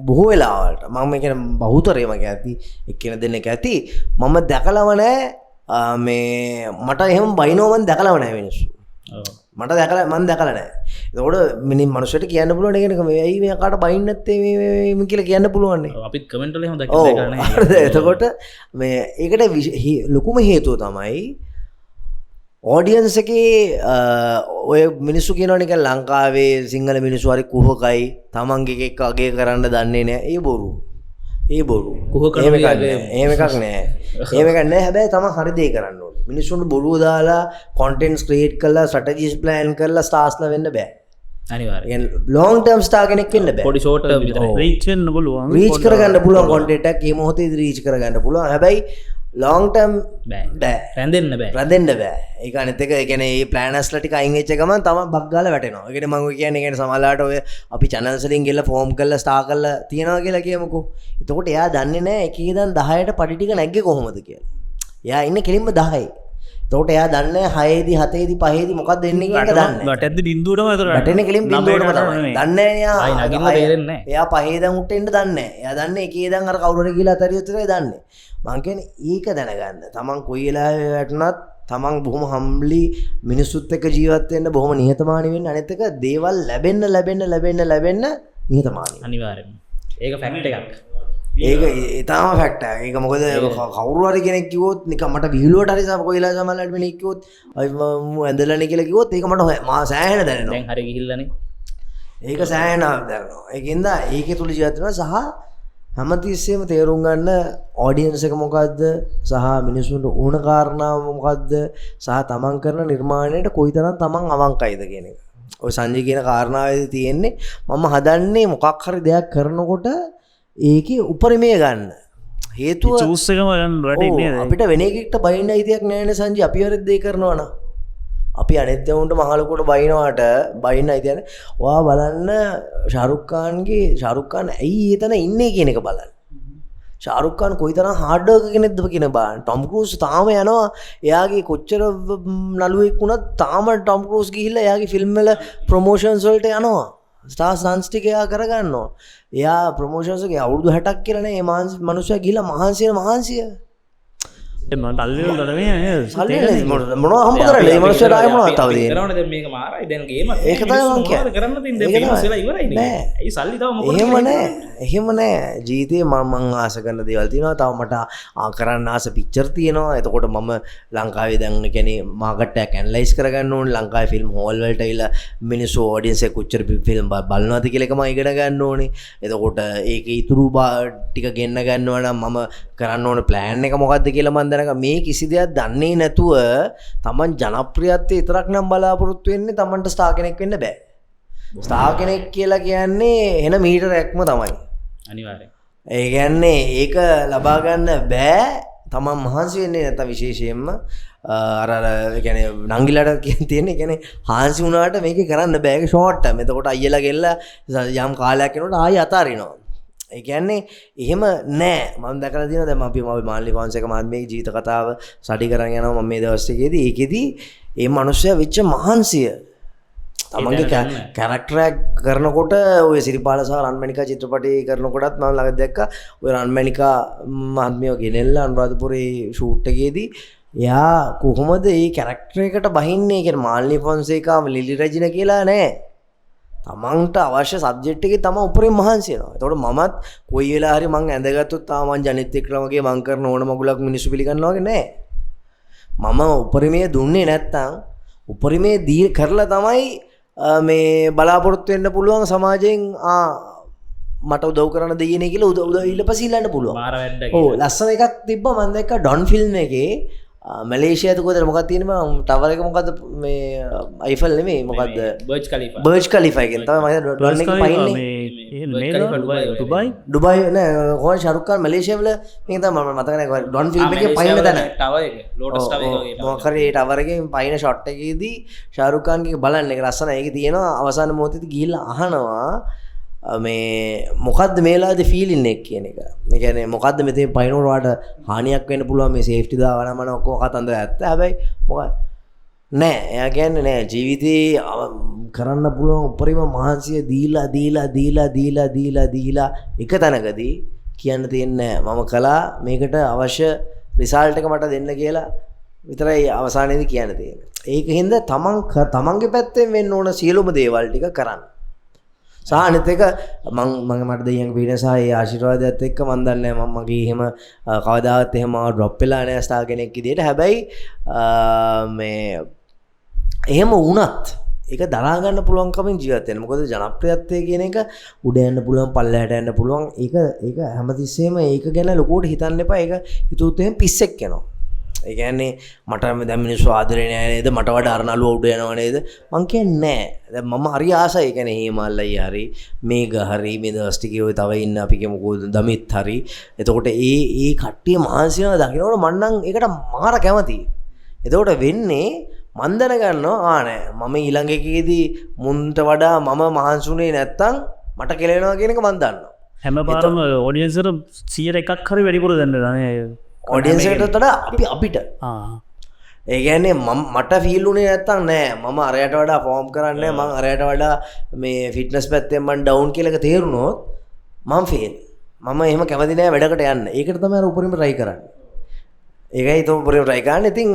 බොහෝ වෙලාවලට මම කියන්නේ බහුතරයම ඇති එක්කෙන දෙන්නෙක් ඇති මම දැකලම නැහැ මේ මට එහෙම බයිනෝ මම දැකලම නැහැ මිනිස්සු. මට දැකලා මම දැකලා නැහැ. එතකොට මිනිහ මනුස්සයට කියන්න පුළුවන් ඒක මේ ඇයි මේ කාට බයින් නැත්තේ මේ කියලා කියන්න පුළුවන් නේ. අපිත් කමෙන්ට් වල එහෙම දැකලා නැහැ. එතකොට මේ ඒකට ලොකුම හේතුව තමයි ඔඩියන්ස් එකේ ඔය මිනිස්සු කියනවා නිකන් ලංකාවේ සිංහල මිනිස්සු හරි කුහකයි තමන්ගේ එකක් අගය කරන්න දන්නේ නැහැ. ඒ බොරු. ඒ බොරු. එහෙම එකක් නෑ. එහෙම එකක් නෑ. හැබැයි තමන් හරි දේ කරන්න ඕනේ. මිනිස්සුන්ට බොරුව දාලා කොන්ටෙන්ට්ස් ක්‍රියේට් කරලා ස්ට්‍රැටජිස් ප්ලෑන් කරලා ස්ටාර්ස්ලා වෙන්න බෑ. අනිවාර්යයෙන්. ලොන්ග් ටර්ම් ස්ටාර් කෙනෙක් වෙන්න බෑ. පොඩි ෂෝට් ටර්ම් විතරයි. රීච් වෙන්න පුළුවන්. රීච් කරගන්න පුළුවන් කොන්ටෙන්ට් එකක් මේ මොහොතේදී රීච් කරගන්න පුළුවන්. හැබැයි ලොන්ග් ටර්ම් බෑ. රැඳෙන්න බෑ. රැඳෙන්න බෑ. ඒක අනිත් එක ඒ කියන්නේ මේ ප්ලෑනර්ස්ලා ටික අයින් වෙච්ච ගමන් තමයි බග් ගාලා වැටෙනවා. ඒ කියන්නේ මම ඔය කියන්නේ සමහරලාට ඔය අපි channels වලින් ගිහලා ෆෝම් කරලා ස්ටාර් කරලා තියනවා කියලා කියමුකෝ. එතකොට එයා දන්නේ නැහැ එක ඉඳන් 10ට පඩි ටික නැග්ගේ කොහොමද කියලා. එයා ඉන්නේ කෙලින්ම 10යි. එතකොට එයා දන්නේ 6ේදී 7ේදී 5ේදී මොකක්ද එන්නේ කියන එක දන්නේ නැහැ. වැටෙද්දි බින්දුවටම ඒතර වැටෙන්නේ කෙලින්ම බින්දුවටම තමයි. දන්නේ නැහැ එයා. නගින්න තේරෙන්නේ නැහැ. එයා 5 ඉඳන් උට එන්න දන්නේ නැහැ. එයා දන්නේ 1 ඉඳන් අර කවුරු හරි ගිහලා අතරියොත් විතරයි දන්නේ. මං කියන්නේ ඒක දැනගන්න. තමන් කොයි වෙලාවෙ වැටුණත් තමන් බොහොම හම්බලි මිනිස්සුත් එක්ක ජීවත් වෙන්න බොහොම නිහතමානී වෙන්න. අනිත් එක දේවල් ලැබෙන්න නිහතමානී. අනිවාර්යයෙන්. ඒක ෆැක්ට් එකක්. ඒක ඊටාම ෆැක්ට් එකක්. ඒක මොකද කවුරු හරි කෙනෙක් කිව්වොත් නිකන් මට විහිළුවට හරි කොයිලා සමහරවිට මෙනෙක් කිව්වොත් ඇඳලානේ කියලා කිව්වොත් ඒක මට මා සෑහෙන දැනෙනවා. දැන් හරි ගිහිල්ලානේ. ඒක සෑහෙන දැනෙනවා. ඒකින්ද ඒකේ තුල ජීවත් වෙනවා සහ හැමතිස්සෙම තේරුම් ගන්න ඔඩියන්ස් එක මොකද්ද සහ මිනිස්සුන්ට ඕන කාරණා මොකද්ද සහ තමන් කරන නිර්මාණයට කොයිතරම් තමන් අවංකයිද කියන එක. ඔය සංජය කියන කාරණාවේදී තියෙන්නේ මම හදන්නේ මොකක් හරි දෙයක් කරනකොට ඒකේ උපරිමය ගන්න. හේතුව චූස් එකම ගන්න රැටි අපිට වෙන එකකට බයින්න අයිතියක් නැහැ නේ සංජය. අපි හරි දෙයක් කරනවා නම් අපි අනිත් උන්ට මහලුකොට බයිනවාට බයින්න අයිතියන. ඔයා බලන්න ශාරුක් ખાන් ඇයි එතන ඉන්නේ කියන එක බලන්න. ශාරුක් ખાන් කොයිතරම් හાર્ඩ් වර්ක් කෙනෙක්ද කියන බලන්න. ටොම් ක්‍රූස් තාම යනවා. එයාගේ කොච්චර නළුවෙක් වුණත් තාම ටොම් ක්‍රූස් ගිහිල්ලා එයාගේ ෆිල්ම් වල ප්‍රොමෝෂන්ස් වලට යනවා. ස්ටාර්ස් ඩාන්ස් ටික එයා කරගන්නවා. එයා ප්‍රොමෝෂන්ස් එකේ අවුරුදු 60ක් කියලා නේ මේ මනුස්සයා ගිහිල්ලා මහන්සිය. තල්ලි දරම සල්ලි මොනවා හම්බ කරන්නේ මේ මනුස්සයාට ආයෙ මොනවද තව තියෙන්නේ කරනවනේ දැන් මේක මාරයි දැන් ගේම ඒක තමයි මං කියන්නේ. කරන්න තියෙන දැන් ඒක ෆේමස් තමයි. වෙලා ඉවරයි නේ නෑ. ඒ සල්ලි තව මොකද එහෙම නෑ එහෙම නෑ ජීවිතේ මං ආස කරන දේවල් තියෙනවා තව මට කරන්න ආස පික්චර් තියෙනවා එතකොට මම ලංකාවේ දැන් කියන්නේ මාකට් එක ඇනලයිස් කරගන්න ඕනේ ලංකාවේ ෆිල්ම් හෝල් වලට ඇවිල්ලා මිනිස්සු ඔඩියන්ස් එක කොච්චර ෆිල්ම් බලනවද කියලා එක මම ඉගෙන ගන්න ඕනේ එතකොට ඒකේ ඉතුරු ටික ගෙන්න ගන්නවා නම් මම කරන්න ඕනේ ප්ලෑන් එක මොකක්ද කියලා මම දැනගන්න මේ කිසි දෙයක් දන්නේ නැතුව Taman ජනප්‍රියත්වයේ විතරක් නම් බලාපොරොත්තු වෙන්නේ Tamanට ස්ටාර් කෙනෙක් වෙන්න බෑ ස්ටාර් කෙනෙක් කියලා කියන්නේ එන මීටරයක්ම තමයි අනිවාර්යෙන් ඒ කියන්නේ ඒක ලබා ගන්න බෑ තමන් මහන්සි වෙන්නේ නැත්නම් විශේෂයෙන්ම අර කියන්නේ නංගිලාට තියෙන්නේ කියන්නේ හාන්සි වුණාට මේක කරන්න බෑ ඒක ෂෝට් ටර්ම්. එතකොට අයියලා ගෙල්ලා යම් කාලයක් යනකොට ආයෙ අතාරිනවා. ඒ කියන්නේ එහෙම නෑ මම දැකලා තියෙනවා දැන් අපි මාල්ලි ෆොන්සේක මහත්මයාගේ ජීවිත කතාව ස්ටඩි කරන් යනවා මම මේ දවස් ටිකේදී ඒකෙදී මේ මිනිස්සයා වෙච්ච මහන්සිය තමන්ගේ කැරක්ටරයක් කරනකොට ඔය සිරිපාල සහ රන්මැණිකා චිත්‍රපටි කරනකොටත් මම ළඟ දැක්කා ඔය රන්මැණිකා මහත්මියව ගෙනෙල්ලා අනුරාධපුරේ ෂූට් එකේදී එයා කොහොමද මේ කැරක්ටර් එකට බහින්නේ කියන්නේ මාල්ලි ෆොන්සේකා ලිලි රජින කියලා නෑ තමන්ට අවශ්‍ය සබ්ජෙක්ට් එකේ තම උපරිම මහන්සි වෙනවා. එතකොට මමත් කොයි වෙලාව හරි මං ඇඳගත්තොත් තාම මං ජනිත් එක්කමගේ මං කරන ඕන මගුලක් මිනිස්සු පිළිගන්නවා වගේ නෑ. මම උපරිමයේ දුන්නේ නැත්තම් උපරිමයේ දී කරලා තමයි මේ බලාපොරොත්තු වෙන්න පුළුවන් සමාජයෙන් මට උදව් කරන දෙයනේ කියලා උදව් ඊළපස්සේ ඉල්ලන්න පුළුවන්. මාර වැඩක්. ඔව් ලස්සන එකක් තිබ්බා මම දැක්කා ඩොන් ෆිල්ම් එකේ මලේසියාවේ කොහෙද මොකක්ද තියෙන්නේ මම ටවර් එක මොකද්ද මේ අයිෆල් නෙමෙයි මොකද්ද බර්ජ් කලිෆා බර්ජ් කලිෆා කියන තමයි මම ඩොන් එකේ පයින්නේ ඩුබයි නෑ කොහොම ශාරුක් ખાન මලේසියාවල මේක තමයි මම මතක නෑ ඩොන් ෆිල්ම් එකේ පයින්න තැන ටවර් එක ලෝටස් ටවර් එක වගේ මොකක් හරි ඒ ටවර් එකෙන් පයින්න ෂොට් එකේදී ශාරුක් ખાන්ගේ බලන්න ඒක ලස්සන ඒකේ තියෙනවා අවසාන මොහොතේදී ගිහිල්ලා අහනවා මේ මොකද්ද මේලාදී ෆීලින් එක කියන එක. ඒ කියන්නේ මොකද්ද මෙතේ පයින්නකොට වාට හානියක් වෙන්න පුළුවන් මේ සේෆ්ටි දාවන මන ඔක්කොම කතන්දර ඇත්ත. හැබැයි මොකද නෑ එයා කියන්නේ නෑ ජීවිතේ කරන්න පුළුවන් උපරිම මහන්සිය දීලා එක තැනකදී කියන්න තියෙන්නේ මම කළා මේකට අවශ්‍ය රිසල්ට් එක මට දෙන්න කියලා විතරයි අවසානයේදී කියන්න තියෙන්නේ. ඒකින්ද තමන්ගේ පැත්තෙන් වෙන්න ඕන සියලුම දේවල් ටික කරන්න. සහ අනිත් එක මම මට දෙයියන්ගේ පිටින් සහ ඒ ආශිර්වාදයත් එක්ක මම දන්නේ මම මගේ එහෙම කවදාවත් එහෙම ඩ්‍රොප් වෙලා නැහැ ස්ටාර් කෙනෙක් විදියට. හැබැයි මේ එහෙම වුණත් ඒක දරා ගන්න පුළුවන් කමින් ජීවත් වෙන්න. මොකද ජනප්‍රියත්වය කියන එක උඩ යන්න පුළුවන් පල්ලෙහාට යන්න පුළුවන්. ඒක හැමතිස්සෙම ඒක ගැන ලොකුවට හිතන්න එපා. ඒක හිතුවොත් එහෙම පිස්සෙක් යනවා. ඒ කියන්නේ මට දැන් මිනිස්සු ආදරේ නෑ නේද මට වඩා අර නළුව උඩ යනවා නේද මං කියන්නේ නෑ දැන් මම හරි ආසයි ඒ කියන්නේ හේමල්ලයි හරි මේක හරි මේ දවස් ටිකේ ඔය තව ඉන්න අපි කියමුකෝ දමිත් හරි එතකොට ඒ කට්ටිය මහන්සි වෙනවා දකින්නකොට මං නම් ඒකට මාර කැමතියි එතකොට වෙන්නේ මන් දැනගන්නවා නෑ මම ඊළඟ එකේදී මුන්ට වඩා මම මහන්සුනේ නැත්තම් මට කෙලෙනවා කියන එක මන් දන්නවා හැම පාරම ඔඩියන්සට 100% හරි වැඩිපුර දෙන්න නේ ඔඩියන්සට වඩා අපිට ඒ කියන්නේ මට ෆීල් උනේ නැත්තම් නෑ මම අරයට වඩා ෆෝම් කරන්නේ මම අරයට වඩා මේ ෆිට්නස් පැත්තෙන් මම ඩවුන් කියලා එක තේරුනොත් මම ෆේල් මම එහෙම කැමති නෑ වැඩකට යන්න ඒකට තමයි අර උපරිම try කරන්නේ ඒකයි තෝ උපරිම try කරන්නේ ඉතින්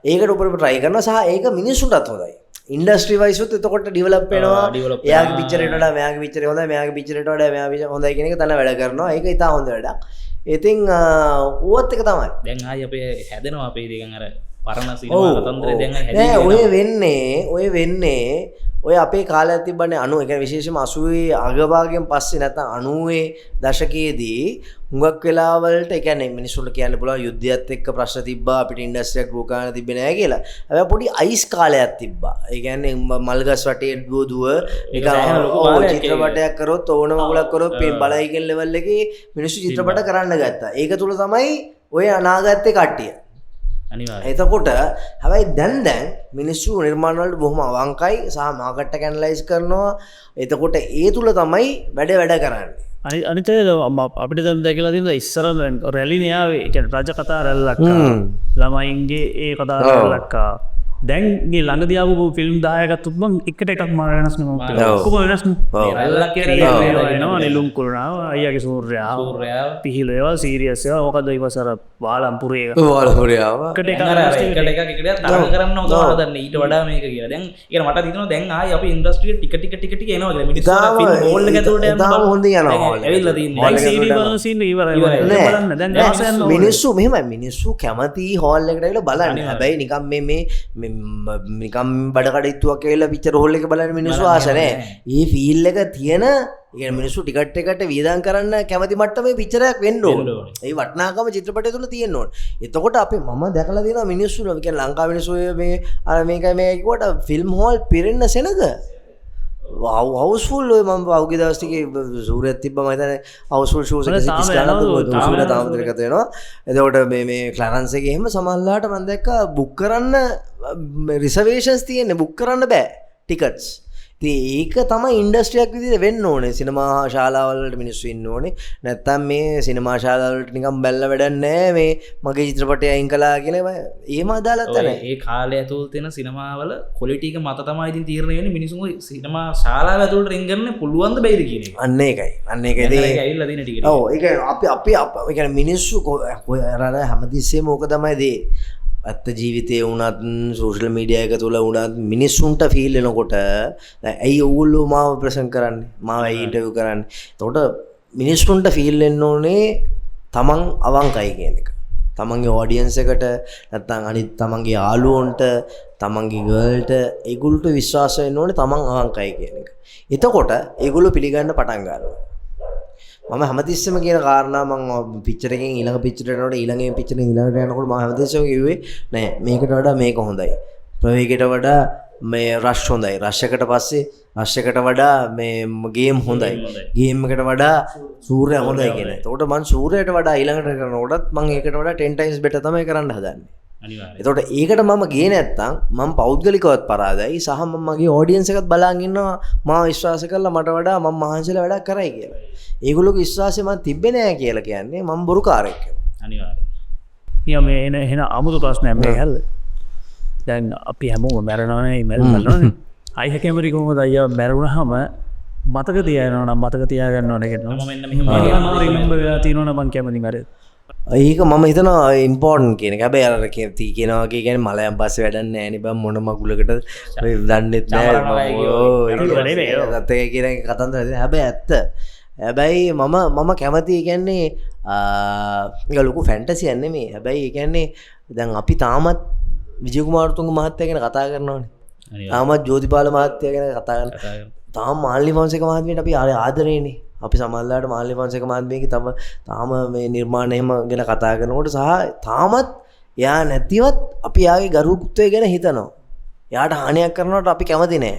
ඒකට උපරිම try කරනවා සහ ඒක මිනිස්සුන්ටත් හොඳයි ඉන්ඩස්ට්‍රි වයිස් උත් එතකොට ඩෙවලොප් වෙනවා එයාගේ පික්චර් එකට වඩා මෙයාගේ පික්චර් හොඳයි මෙයාගේ පික්චර් එකට වඩා මෙයා පික්චර් හොඳයි කියන එක තන වැඩ කරනවා ඒක ඉතා හොඳ වැඩක් ඉතින් ඕවත් එක තමයි දැන් ආයි අපේ හැදෙනවා අපේ දෙකන් අර පරණ සිනමා කතන්දරේ දැන් හැදෙනවා ඔය වෙන්නේ ඔය අපේ කාලයක් තිබ්බනේ 90 ඒ කියන්නේ විශේෂයෙන්ම 80 අගභාගයෙන් පස්සේ නැත්නම් 90 දශකයේදී හුඟක් වෙලාවලට ඒ කියන්නේ මිනිස්සුන්ට කියන්න පුළුවන් යුද්ධයත් එක්ක ප්‍රශ්න තිබ්බා අපිට ඉන්ඩස්ට්‍රියක් ග්‍රෝ කරන්න තිබ්බේ නැහැ කියලා. හැබැයි පොඩි අයිස් කාලයක් තිබ්බා. ඒ කියන්නේ මල්ගස් වටේ දුව නිකන් චිත්‍රපටයක් කරොත් ඕන මගුලක් කරොත් බලයි කියන ලෙවල් එකේ මිනිස්සු චිත්‍රපට කරන්න ගත්තා. ඒක තුල තමයි ඔය අනාගතේ කට්ටිය. අනිවාර්යයෙන්. එතකොට හැබැයි දැන් මිනිස්සු නිර්මාණ වලට බොහොම අවංකයි සහ මාකට් එක ඇනලයිස් කරනවා. එතකොට ඒ තුල තමයි වැඩ කරන්නේ. අනිත අපිට දැකලා තියෙන ඉස්සර රැලි න්යාවේ රජ කතා රැල්ලක් ළමයින්ගේ ඒ කතා රැල්ලක් දැන්ගේ ළඟදියාපු ෆිල්ම් දායකත්තුත්ම එකට එකක් මාරෙනස් ඔක්කොම වෙනස් රැල්ලක් නවා නෙලුම් කුරනාව අයගේ සූර්යාව පිහිලේවා සීරියස්ය ඕකද ඉවසර වාලම්පුරේ වාලපුරයාව එකට එක තර කරන්න දන්න ඊට වඩා මේක කිය දැන් ඒ මට තින දැන් ආය අප ඉන්ද්‍රස්ටිය ටිකට එනවා ෝල්ල ඇතුට හොඳ යන මිනිස්සු මෙම මිනිස්සු කැමති හෝල් එකටල බලන්න හැබැයි නිකම් මේ නිකම් බඩකඩත්තුවක් කියලා පිච්චර හොල්ල එක බලන්න මිනිස්සු ආසනෑ ඒ ෆිල් එක තියෙන ඒ මිනිස්සු ටිකට් එකට වියදම් කරන්න කැමති මට්ටමේ පිච්චරයක් වෙන්න ඕන ඒ වටිනාකම චිත්‍රපටය තුල තියෙන්න ඕන එතකොට අපේ මම දැකලා තියෙනවා මිනිස්සු කියන්නේ ලංකාවේ මිනිස්සු මේ අර මේකයි මේ කිව්වට ෆිල්ම් හෝල් පිරෙන්න සෙනග හවුස්ෆුල් ඔය මම පහුගිය දවස් ටිකේ සූර්යත් තිබ්බ මම හිතන්නේ හවුස්ෆුල් ෂෝස් එක 30 ගණන් සූර්ය තාමතරකට වෙනවා එතකොට මේ ක්ලරන්ස් එකේ එහෙම සමහරලාට මම දැක්කා බුක් කරන්න රිසර්වේෂන්ස් තියෙන්නේ බුක් කරන්න බෑ ටිකට්ස් ඉතින් ඒක තමයි ඉන්ඩස්ට්‍රියක් විදිහට වෙන්න ඕනේ සිනමා ශාලාවල් වලට මිනිස්සු ඉන්න ඕනේ නැත්තම් මේ සිනමා ශාලාවල් වලට නිකන් බැලලා වැඩක් නැහැ මේ මගේ චිත්‍රපටය අයින් කළා කියලා එහෙම අදාළත් නැහැ ඒ කාලය ඇතුළත තියෙන සිනමාවල ක්වොලිටි එක මත තමයි ඉතින් තීරණය වෙන්නේ මිනිසුන්ගේ සිනමා ශාලාව ඇතුළට රින් ගන්න පුළුවන් ද බැයිද කියන එක අන්න ඒකයි ඒක ඇවිල්ලා තියෙන ටික ඔව් ඒක අපි ඒ කියන්නේ මිනිස්සු අර හැමතිස්සෙම ඕක තමයි දේ ඇත්ත ජීවිතය වුණත් සෝෂල් මීඩියා එක තුළ වුණත් මිනිස්සුන්ට ෆීල් වෙනකොට ඇයි ඔයගොල්ලෝ මාව ප්‍රසන්ට් කරන්නේ මාව ඉන්ටර්විව් කරන්නේ එතකොට මිනිස්සුන්ට ෆීල් වෙන්න ඕනේ තමන් අවංකයි කියන එක තමන්ගේ ඔඩියන්ස් එකට නැත්නම් අනිත් තමන්ගේ යාළුවන්ට තමන්ගේ ගර්ල්ට ඒගොල්ලන්ට විශ්වාස වෙන්න ඕනේ තමන් අවංකයි කියන එක එතකොට ඒගොල්ලෝ පිළිගන්න පටන් ගන්නවා මම හැමතිස්සෙම කියන කාරණා මම පික්චර් එකෙන් ඊළඟ පික්චර් එකට ඊළඟ පික්චර් එකෙන් ඊළඟට යනකොට මම හැමතිස්සෙම කිව්වේ නෑ මේකට වඩා මේක හොඳයි ප්‍රවේගයට වඩා මේ රෂ් හොඳයි රෂ් එකට පස්සේ රෂ් එකට වඩා මේ ගේම් හොඳයි ගේම් එකට වඩා සූර්යයා හොඳයි කියන. එතකොට මම සූර්යයට වඩා ඊළඟට කරනකොටත් මම ඒකට වඩා 10 times better තමයි කරන්න හදන්නේ. එතකොට ඒකට මම ගියේ නැත්තම් මම පෞද්ගලිකවත් පරාදයි සහ මම මගේ ඔඩියන්ස් එකත් බලාගෙන ඉන්නවා මාව විශ්වාස කරලා මට වඩා මම මහන්සිලා වැඩක් කරයි කියලා. ඒගොල්ලෝගේ විශ්වාසය මම තිබ්බේ නෑ කියලා කියන්නේ මම බොරුකාරයෙක් කියලා. අනිවාර්යයෙන්. මේ එන අමුතු ප්‍රශ්නයක් මේ හැල්ල. දැන් අපි හැමෝම මැරෙනවනේ මැල් බලනවනේ. අයිහ කැමරි කොහොමද අයියා මැරුණාම මතක තියාගන්නවා නම් මතක තියාගන්න ඕනේ කියනවා. මම මෙන්න මෙහෙම රිමෙම්බර් වෙලා තියෙනවා නම් මං කැමති මට. ඒක මම හිතනවා ඉම්පෝර්ටන්ට් කියන එක. හැබැයි අර කියනවා කියන්නේ මලයන් පස්සේ වැඩක් නැහැ නේ බං මොන මගුලකට දන්නෙත් නැහැ. ඔව් ඒක කියන කතන්දර. හැබැයි ඇත්ත. හැබැයි මම කැමති කියන්නේ ඒක ලොකු ෆැන්ටසියක් නෙමෙයි. හැබැයි ඒ කියන්නේ දැන් අපි තාමත් විජය කුමාරතුංග මහත්තයා ගැන කතා කරනවානේ. තාමත් ජෝතිපාල මහත්තයා ගැන කතා කරනවා. තාම මාල්ලි වංශික මහත්මියට අපි ආදරේනේ. අපි සමහරලාට මාල්ලි වංශික මහත්මියගේ තාම මේ නිර්මාණ එහෙම ගැන කතා කරනකොට සහ තාමත් එයා නැතිවත් අපි යාගේ ගරුත්වය ගැන හිතනවා. එයාට හානියක් කරනවට අපි කැමති නෑ.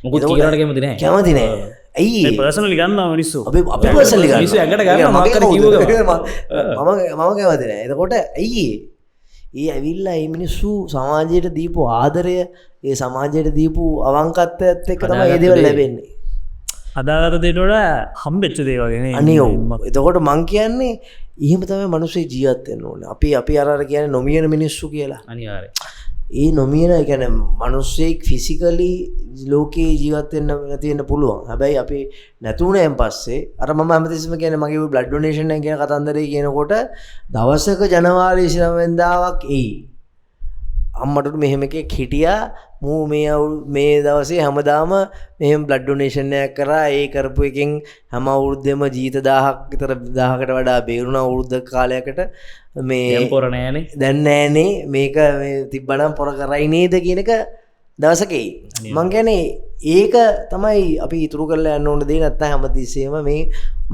මොකද කියලාට කැමති නෑ. කැමති නෑ. ඇයි පර්සනලි ගන්නවා මිනිස්සු. අපි පර්සනලි ගන්නවා. මිනිස්සු ඇඟට ගන්නවා මොකක් හරි කිව්වම. මම කැමති නෑ. එතකොට ඇයි ඒ ඇවිල්ලා මේ මිනිස්සු සමාජයට දීපු ආදරය ඒ සමාජයට දීපු අවංකත්වයත් එක්ක තමයි මේ දේවල් ලැබෙන්නේ. අදාළත දෙනකොට හම්බෙච්ච දේවල් නේ. අනේ ඔව්. එතකොට මං කියන්නේ එහෙම තමයි මිනිස්සු ජීවත් වෙන්න ඕනේ. අපි අර කියන්නේ නොමියන මිනිස්සු කියලා. අනිවාර්යයෙන්. ඒ නොමියන කියන්නේ මිනිස්සෙක් ෆිසිකලි ලෝකේ ජීවත් වෙන්න තියෙන්න පුළුවන්. හැබැයි අපි නැතුණෙන් පස්සේ අර මම හැමතිස්සෙම කියන්නේ මගේ බ්ලඩ් ඩොනේෂන් එක කියන කතන්දරේ කියනකොට දවසක ජනවාරි 29 වෙනිදාවක් එයි. අම්මට මෙහෙම එකෙක් හිටියා මූ මේ දවසේ හැමදාම මෙහෙම බ්ලඩ් ඩොනේෂන් එකක් කරා ඒ කරපු එකෙන් හැම අවුරුද්දෙම ජීවිත 1000ක් විතර 1000කට වඩා බේරුණ අවුරුද්ද කාලයකට මේ දැන් පොර නෑනේ දැන් නෑනේ මේක මේ තිබ්බනම් පොර කරයි නේද කියන එක දවසක එයි මං කියන්නේ ඒක තමයි අපි ඉතුරු කරලා යන්න ඕන දේ නැත්නම් හැමතිස්සෙම මේ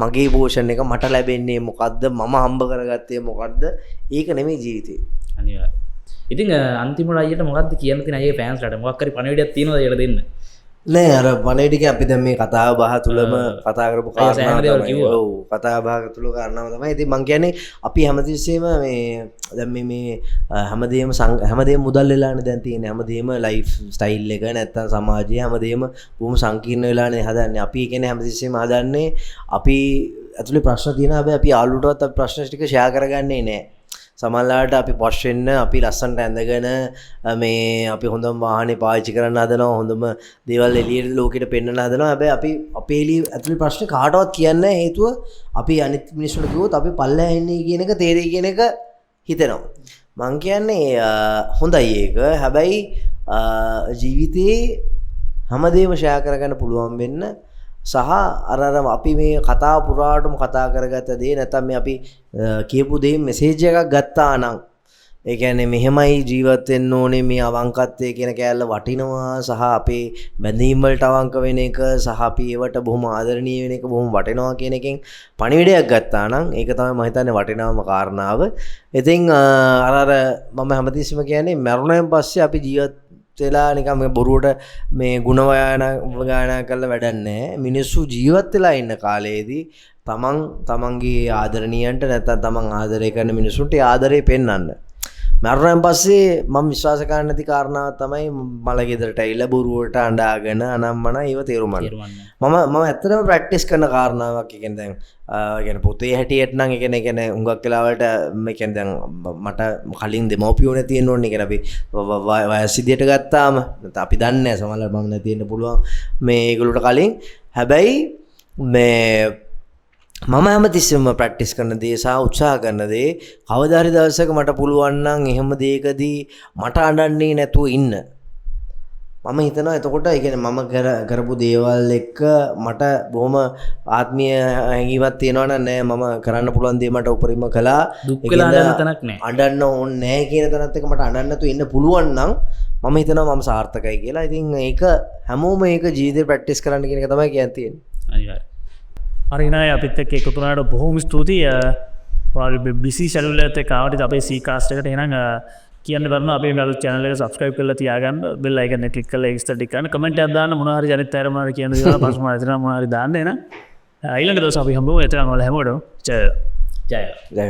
මගේ පෝෂන් එක මට ලැබෙන්නේ මොකද්ද මම හම්බ කරගත්තේ මොකද්ද ඒක නෙමෙයි ජීවිතේ අනිවාර්යයෙන් ඉතින් අන්තිමට අයියට මොකක්ද කියන්න තියෙන අයියේ ෆෑන්ස්ලාට මොකක් හරි පණිවිඩයක් තියෙනවද අයියට දෙන්න නෑ අර පණිවිඩක අපි දැන් මේ කතා බහ තුලම කතා කරපු කාරණා තමයි ඔව් කතා බහ තුල කාරණාව තමයි ඉතින් මං කියන්නේ අපි හැමතිස්සෙම මේ දැන් මේ හැමදේම මුදල් වෙලානේ දැන් තියෙන්නේ හැමදේම ලයිෆ් ස්ටයිල් එක නැත්තම් සමාජයේ හැමදේම බොහොම සංකීර්ණ වෙලානේ හදන්නේ අපි කියන්නේ හැමතිස්සෙම හදන්නේ අපි ඇතුලේ ප්‍රශ්න තියෙනවා හැබැයි අපි යාළුවටවත් අපි ප්‍රශ්න ටික ෂෙයා කරගන්නේ නෑ සමහරලාට අපි පොෂ් වෙන්න අපි ලස්සනට ඇඳගෙන මේ අපි හොඳම වාහනේ පාවිච්චි කරන්න හදනවා හොඳම දේවල් එළියට ලෝකෙට පෙන්වන්න හදනවා හැබැයි අපි අපේ එළිය ඇතුලේ ප්‍රශ්නේ කාටවත් කියන්නේ නැහැ හේතුව අපි අනිත් මිනිස්සුන්ට කිව්වොත් අපි පල්ලෙහා ඉන්නේ කියන එක තේරෙයි කියන එක හිතෙනවා මං කියන්නේ හොඳයි ඒක හැබැයි ජීවිතේ හැමදේම ෂෙයා කරගන්න පුළුවන් වෙන්න සහ අර අපි මේ කතා පුරාටම කතා කරගත්ත දේ නැත්නම් මේ අපි කියපු දේ මෙසේජ් එකක් ගත්තා නම් ඒ කියන්නේ මෙහෙමයි ජීවත් වෙන්න ඕනේ මේ අවංකත්වයේ කියන කෑල්ල වටිනවා සහ අපේ බැඳීම් වලට අවංක වෙන එක සහ අපි ඒවට බොහොම ආදරණීය වෙන එක බොහොම වටිනවා කියන එකෙන් පණිවිඩයක් ගත්තා නම් ඒක තමයි මම හිතන්නේ වටිනාම කාරණාව. ඉතින් අර මම හැමතිස්සෙම කියන්නේ මරුණෙන් පස්සේ අපි ජීවත් වෙලා නිකන් මේ බොරුවට මේ ಗುಣ වයානා කරලා වැඩක් නැහැ. මිනිස්සු ජීවත් වෙලා ඉන්න කාලේදී තමන්ගේ ආදරණීයන්ට නැත්නම් තමන් ආදරය කරන මිනිසුන්ට ආදරේ පෙන්වන්න. මරුණෙන් පස්සේ මම විශ්වාස කරන්නේ නැති කාරණාවක් තමයි මල ගෙදරට ඇවිල්ලා බොරුවට අඬාගෙන අනම්මන ඒව තේරුම් ගන්න. මම ඇත්තටම ප්‍රැක්ටිස් කරන කාරණාවක්. ඒ කියන්නේ දැන් පොතේ හැටියට නම් ඒ කියන්නේ හුඟක් වෙලාවලට මේ කියන්නේ දැන් මට කලින් දෙමව්පියෝනේ තියෙන්න ඕනේ. ඒ කියන්නේ වයස් විදියට ගත්තාම නැත්නම් අපි දන්නේ නැහැ සමහරවිට මම නැති වෙන්න පුළුවන් මේ ඒගොල්ලෝට කලින්. හැබැයි මේ මම හැමතිස්සෙම ප්‍රැක්ටිස් කරන දේ සහ උත්සාහ කරන දේ කවදා හරි දවසක මට පුළුවන් නම් එහෙම දෙයකදී මට අඬන්නේ නැතුව ඉන්න. මම හිතනවා එතකොට ඒ කියන්නේ මම කරපු දේවල් එක්ක මට බොහොම ආත්මීය හැඟීමක් තියෙනවා නෑ මම කරන්න පුළුවන් දේ මට උපරිම කළා. දුක් වෙලා අඬන්න තැනක් නෑ. අඬන්න ඕනේ නෑ කියන තැනත් එක්ක මට අඬන්න නැතුව ඉන්න පුළුවන් නම් මම හිතනවා මම සාර්ථකයි කියලා. ඉතින් ඒක හැමෝම ඒක ජීවිතේ ප්‍රැක්ටිස් කරන්න කියන එක තමයි කියන්න තියෙන්නේ. අනිවාර්යයෙන්. හරිනයි අපිත් එක්ක එකතු වුණාට බොහොම ස්තුතියි. ඔයාලගේ බිසි ෂෙඩියුල් එකත් එක්ක ආවට අපේ සීකාස්ට් එකට එහෙනම් කියන්න බරන අපේ මේ channel එක subscribe කරලා තියාගන්න bell icon එක click කරලා extra ටික කරන්න comment එකක් දාන්න මොනවා හරි ජනිත් අයර මොනවා හරි කියන දේවල් පස්ම හිතනවා මොනවා හරි දාන්න එන ඊළඟ දවස් අපි හම්බෙමු එතන ඔයාලා හැමෝටම ජය ජය